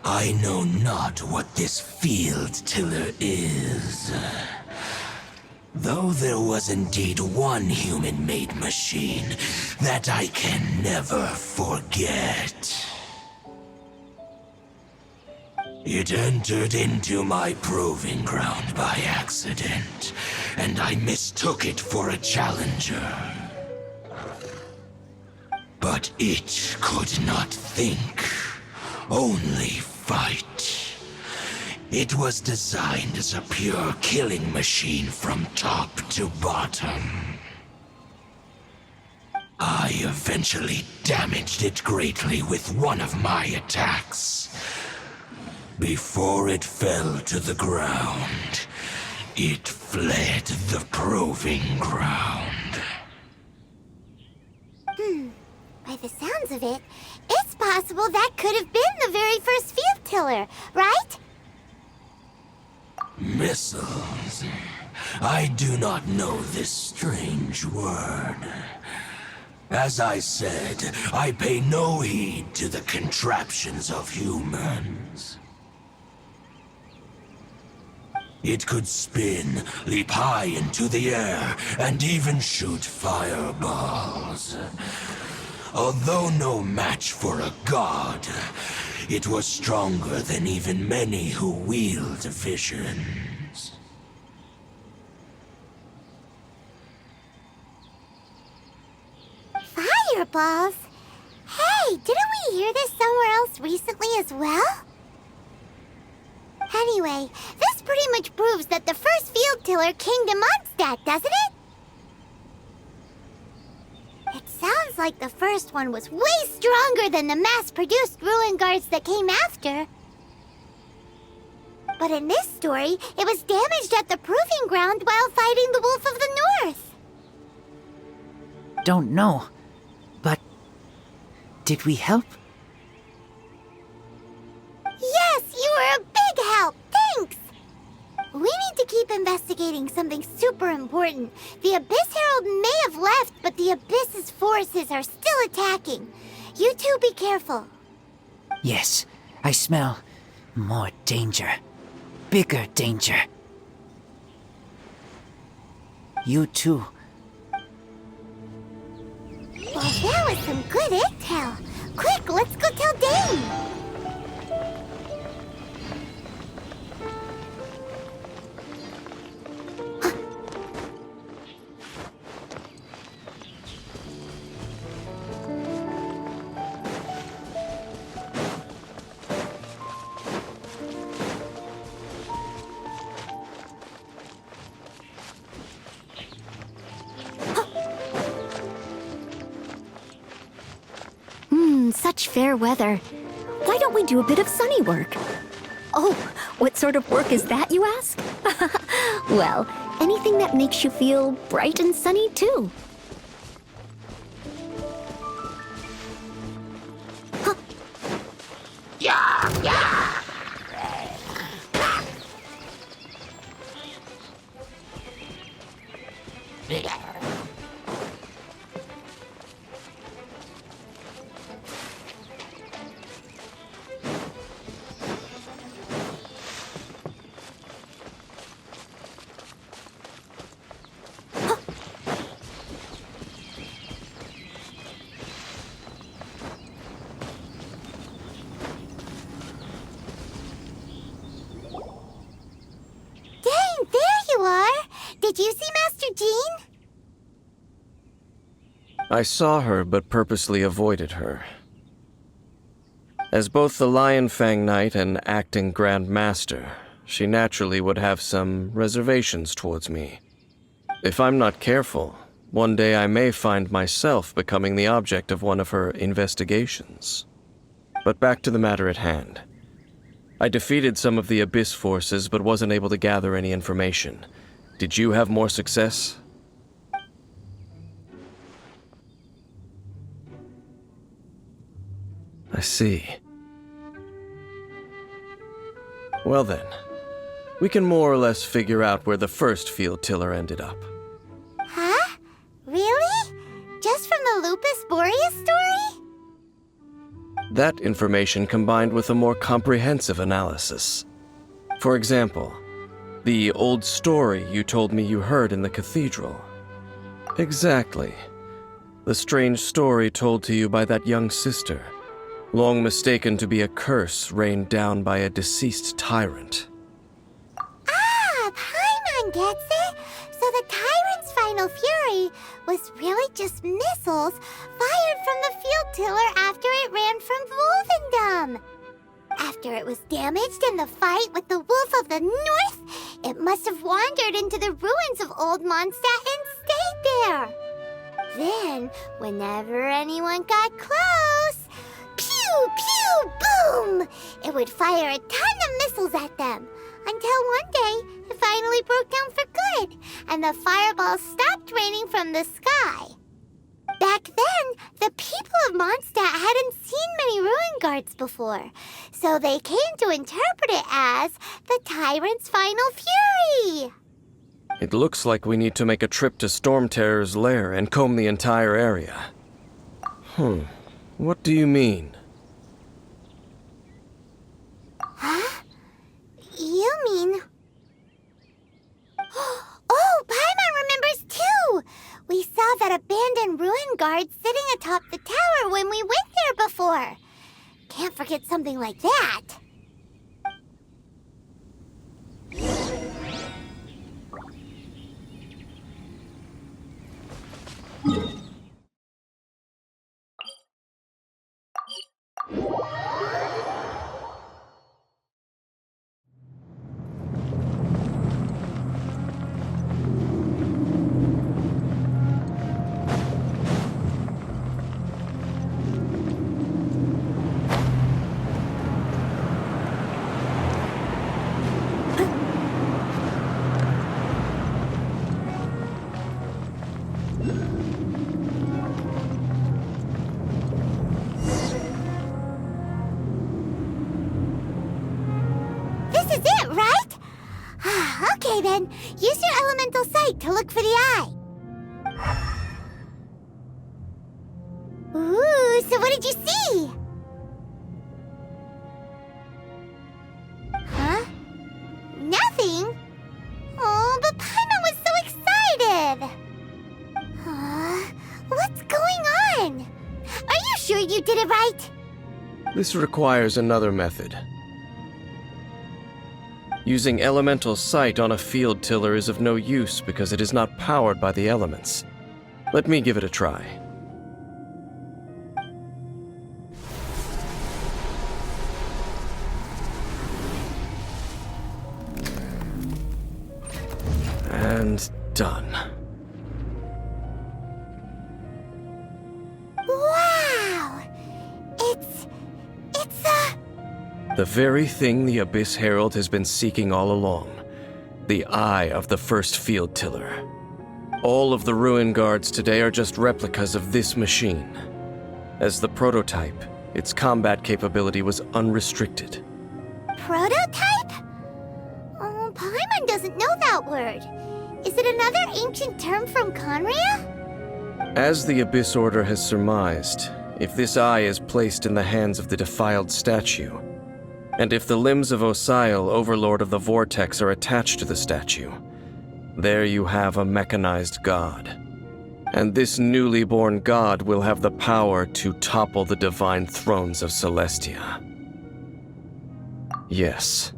I know not what this field tiller is. Though there was indeed one human-made machine that I can never forget. It entered into my proving ground by accident, and I mistook it for a challenger. But it could not think, only fight. It was designed as a pure killing machine from top to bottom. I eventually damaged it greatly with one of my attacks. Before it fell to the ground, it fled the proving ground. By the sounds of it, it's possible that could have been the very first field tiller, right? Missiles. I do not know this strange word. As I said, I pay no heed to the contraptions of humans. It could spin, leap high into the air, and even shoot fireballs. Although no match for a god, it was stronger than even many who wield visions. Fireballs? Hey, didn't we hear this somewhere else recently as well? Anyway, this pretty much proves that the first field tiller came to Mondstadt, doesn't it? It sounds like the first one was way stronger than the mass-produced ruin guards that came after. But in this story, it was damaged at the proving ground while fighting the Wolf of the North. Don't know, but did we help? Yes, you were a big help. Thanks. We need to keep investigating something super important. The Abyss Herald may have left, but the Abyss's forces are still attacking. You two be careful. Yes, I smell more danger. Bigger danger. You two That was some good intel. Quick, let's go tell Dane. Such fair weather. Why don't we do a bit of sunny work? Oh, what sort of work is that, you ask? Well, anything that makes you feel bright and sunny, too. Did you see Master Jean? I saw her, but purposely avoided her. As both the Lion Fang Knight and acting Grand Master, she naturally would have some reservations towards me. If I'm not careful, one day I may find myself becoming the object of one of her investigations. But back to the matter at hand. I defeated some of the Abyss forces, but wasn't able to gather any information. Did you have more success? I see. Well then, we can more or less figure out where the first field tiller ended up. Huh? Really? Just from the Lupus Boreas story? That information combined with a more comprehensive analysis. For example, the old story you told me you heard in the cathedral. Exactly. The strange story told to you by that young sister, long mistaken to be a curse rained down by a deceased tyrant. Ah, Paimon gets it! So the tyrant's final fury was really just missiles fired from the field tiller after it ran from Wolvendom. After it was damaged in the fight with the Wolf of the North, it must have wandered into the ruins of Old Mondstadt and stayed there. Then, whenever anyone got close, pew, pew, boom! It would fire a ton of missiles at them, until one day it finally broke down for good, and the fireballs stopped raining from the sky. Back then, the people of Mondstadt hadn't seen many ruin guards before, so they came to interpret it as the tyrant's final fury. It looks like we need to make a trip to Storm Terror's lair and comb the entire area. What do you mean? Huh? You mean... Oh, Paimon remembers too! We saw that abandoned ruin guard sitting atop the tower when we went there before. Can't forget something like that. This is it, right? Okay then, use your elemental sight to look for the eye. Ooh, so what did you see? Huh? Nothing? Oh, but Paimon was so excited! What's going on? you did it right? This requires another method. Using elemental sight on a field tiller is of no use because it is not powered by the elements. Let me give it a try. And done. Wow! It's The very thing the Abyss Herald has been seeking all along. The eye of the first field tiller. All of the ruin guards today are just replicas of this machine. As the prototype, its combat capability was unrestricted. prototype? Oh, Paimon doesn't know that word. Is it another ancient term from Conria? As the Abyss Order has surmised, if this eye is placed in the hands of the defiled statue, and if the limbs of Osial, Overlord of the Vortex, are attached to the statue, there you have a mechanized god. And this newly born god will have the power to topple the divine thrones of Celestia. Yes.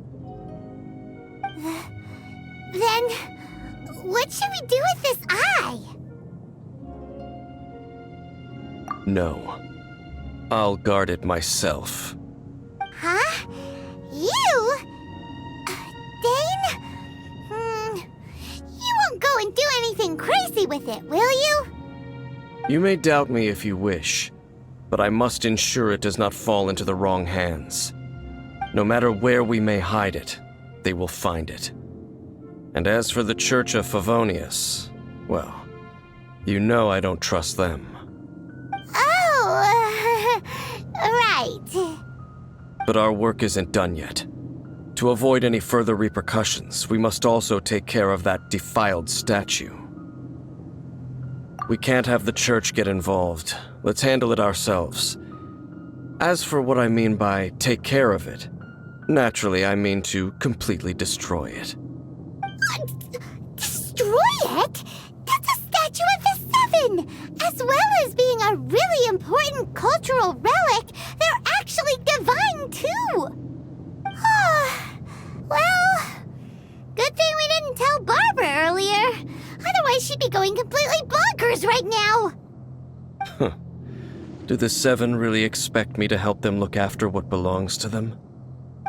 Then, what should we do with this eye? No. I'll guard it myself. Huh? You? Dane? You won't go and do anything crazy with it, will you? You may doubt me if you wish, but I must ensure it does not fall into the wrong hands. No matter where we may hide it, they will find it. And as for the Church of Favonius, well, you know I don't trust them. Oh, right. But our work isn't done yet. To avoid any further repercussions, we must also take care of that defiled statue. We can't have the church get involved. Let's handle it ourselves. As for what I mean by take care of it, naturally I mean to completely destroy it. Destroy it? That's a statue of the Seven! As well as being a really important cultural relic, they're actually divine too! Well, good thing we didn't tell Barbara earlier. Otherwise she'd be going completely bonkers right now! Do the Seven really expect me to help them look after what belongs to them?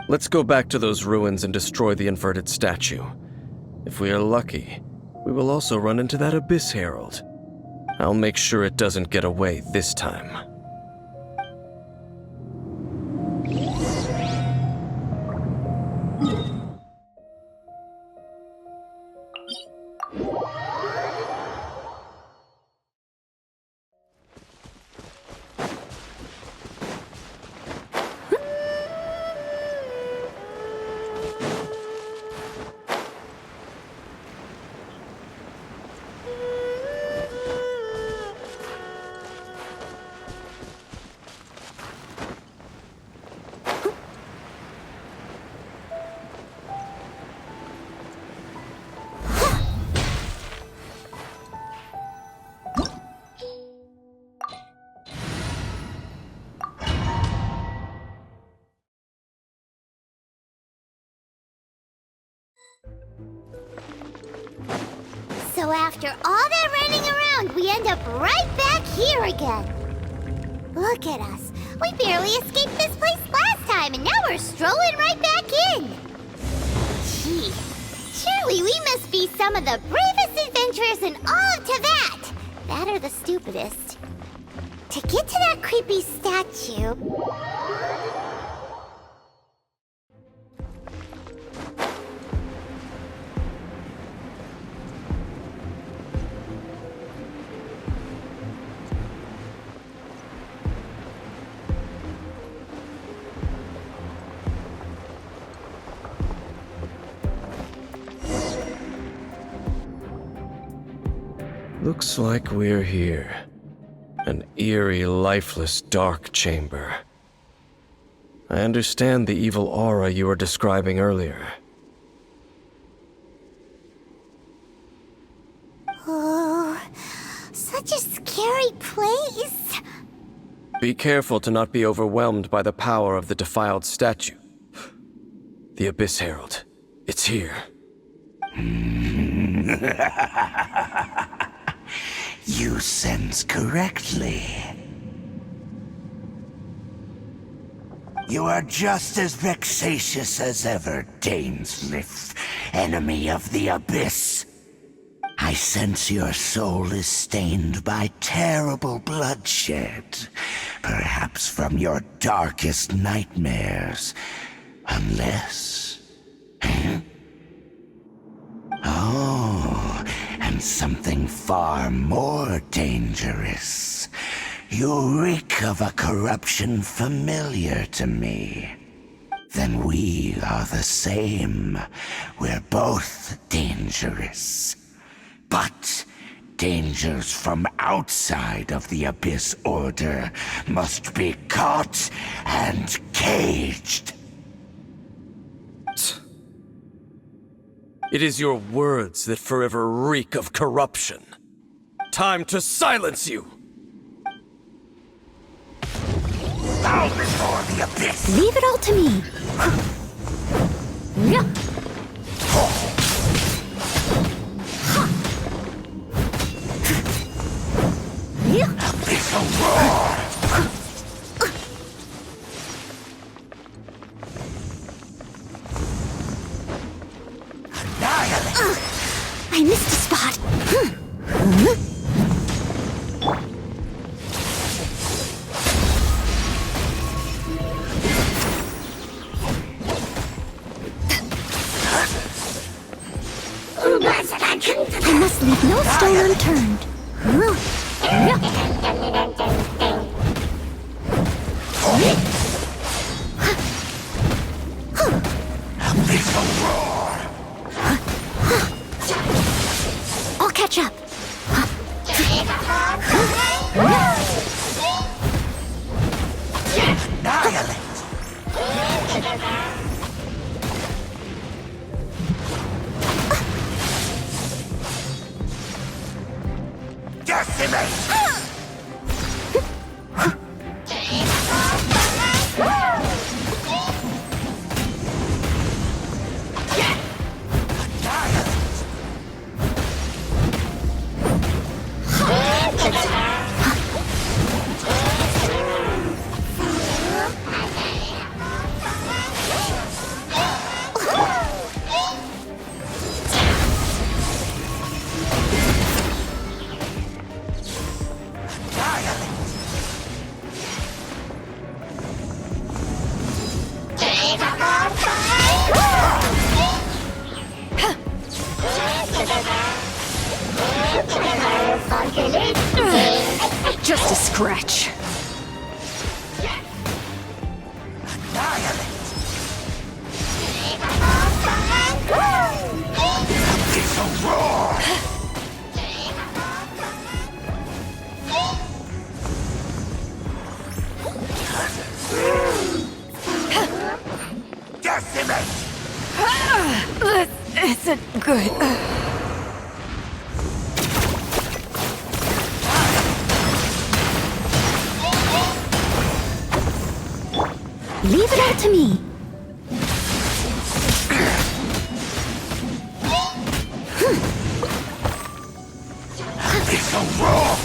Let's go back to those ruins and destroy the inverted statue. If we are lucky, we will also run into that Abyss Herald. I'll make sure it doesn't get away this time. So after all that running around, we end up right back here again. Look at us. We barely escaped this place last time, and now we're strolling right back in. Gee, surely we must be some of the bravest adventurers in all of Teyvat. That or the stupidest. To get to that creepy statue... Looks like we're here. An eerie, lifeless, dark chamber. I understand the evil aura you were describing earlier. Oh, such a scary place. Be careful to not be overwhelmed by the power of the defiled statue. The Abyss Herald. It's here. You sense correctly. You are just as vexatious as ever, Dainsmith, enemy of the Abyss. I sense your soul is stained by terrible bloodshed, perhaps from your darkest nightmares, unless... Oh, and something far more dangerous. You reek of a corruption familiar to me. Then we are the same. We're both dangerous. But dangers from outside of the Abyss Order must be caught and caged. It is your words that forever reek of corruption. Time to silence you! Bow before the Abyss! Leave it all to me. Abyssal roar! Annihilate! I missed a spot. I must leave no stone unturned. Abyssal roar! I'll catch up. Annihilate! Decimate! Just a scratch. Abyssal roar! Decimate! This isn't good. Leave it all to me. Abyssal roar!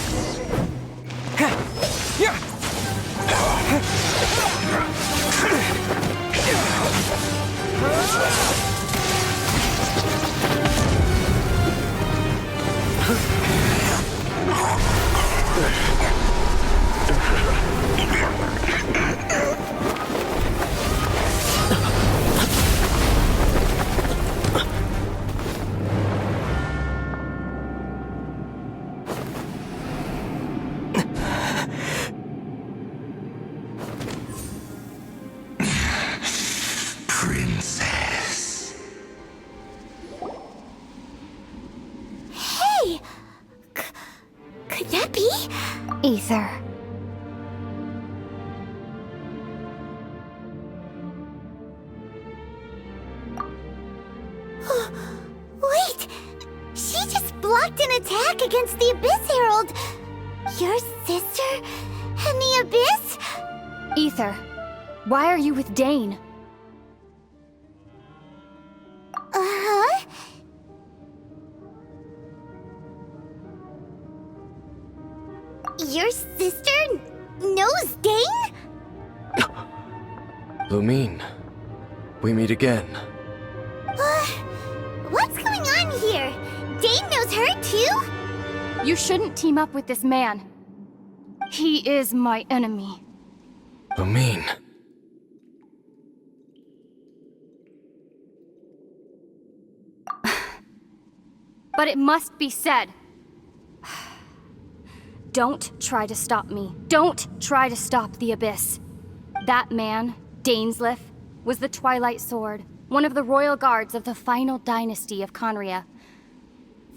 Princess. Hey! Could that be? Aether. Wait! She just blocked an attack against the Abyss Herald! Your sister and the Abyss? Ether, why are you with Dane? Uh-huh. Your sister knows Dane? Lumine, we meet again. What's going on here? Dane knows her too? You shouldn't team up with this man. He is my enemy. Lumine. But it must be said. Don't try to stop me. Don't try to stop the Abyss. That man, Dainsleif, was the Twilight Sword, one of the royal guards of the final dynasty of Conria.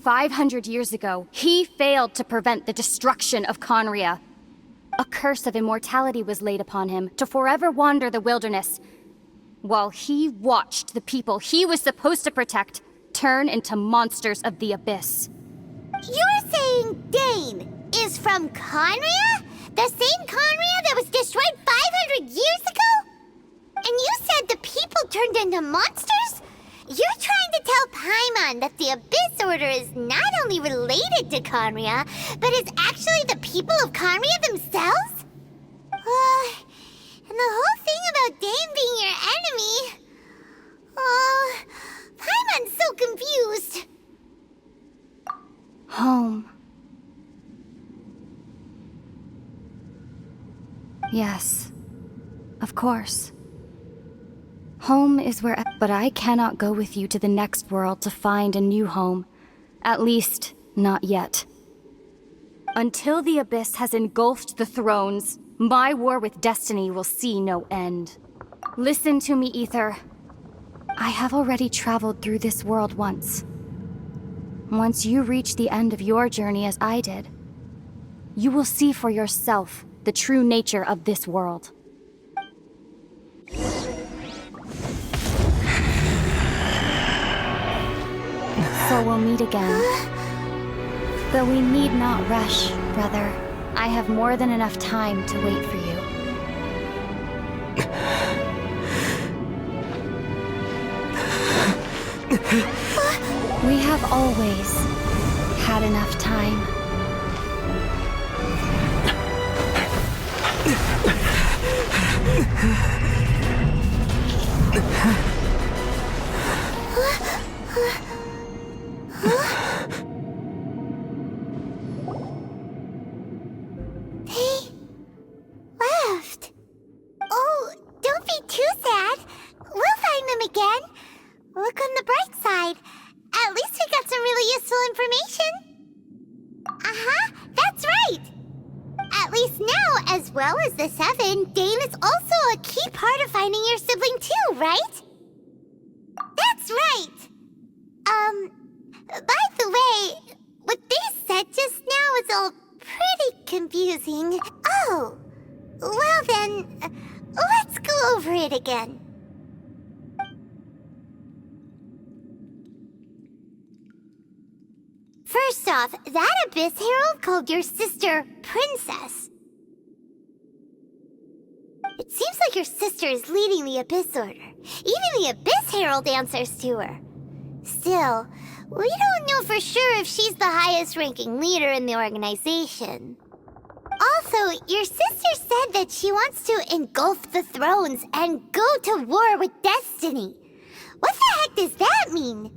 500 years ago, he failed to prevent the destruction of Conria. A curse of immortality was laid upon him to forever wander the wilderness, while he watched the people he was supposed to protect turn into monsters of the Abyss. You're saying Dane is from Conria? The same Conria that was destroyed 500 years ago? And you said the people turned into monsters? You're trying to tell Paimon that the Abyss Order is not only related to Conria, but is actually the people of Conria themselves? And the whole thing about Dane being your enemy... Paimon's so confused. Home. Yes, of course. Home is where... But I cannot go with you to the next world to find a new home. At least, not yet. Until the Abyss has engulfed the thrones, my war with Destiny will see no end. Listen to me, Ether. I have already traveled through this world once. Once you reach the end of your journey as I did, you will see for yourself the true nature of this world. So we'll meet again. Though we need not rush, brother. I have more than enough time to wait for you. We have always had enough time. They left. Oh, don't be too sad. We'll find them again. Look on the bright side. At least we got some really useful information. Uh-huh, that's right. At least now, as well as the Seven, Dane is also a key part of finding your sibling too, right? That's right. By the way, what they said just now is all pretty confusing. Oh, well then, let's go over it again. First off, that Abyss Herald called your sister Princess. It seems like your sister is leading the Abyss Order. Even the Abyss Herald answers to her. Still, we don't know for sure if she's the highest-ranking leader in the organization. Also, your sister said that she wants to engulf the thrones and go to war with Destiny. What the heck does that mean?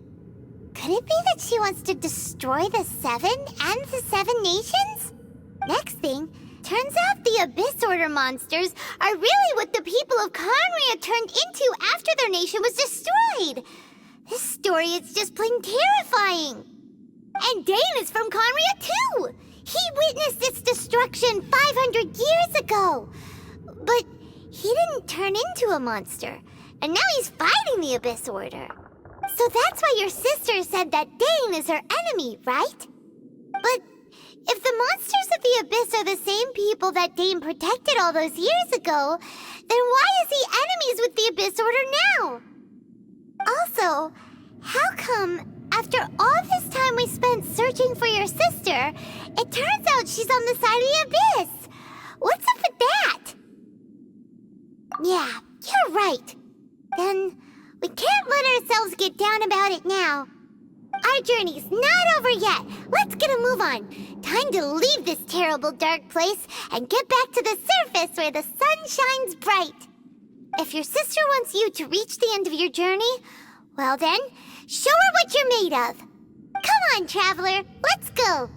Could it be that she wants to destroy the Seven and the Seven Nations? Next thing, turns out the Abyss Order monsters are really what the people of Conria turned into after their nation was destroyed. This story is just plain terrifying. And Dane is from Conria too. He witnessed its destruction 500 years ago. But he didn't turn into a monster. And now he's fighting the Abyss Order. So that's why your sister said that Dane is her enemy, right? But if the monsters of the Abyss are the same people that Dane protected all those years ago, then why is he enemies with the Abyss Order now? Also, how come, after all this time we spent searching for your sister, it turns out she's on the side of the Abyss? What's up with that? Yeah, you're right. Then we can't let ourselves get down about it now. Our journey's not over yet. Let's get a move on. Time to leave this terrible dark place and get back to the surface where the sun shines bright. If your sister wants you to reach the end of your journey, well then, show her what you're made of. Come on, traveler, let's go.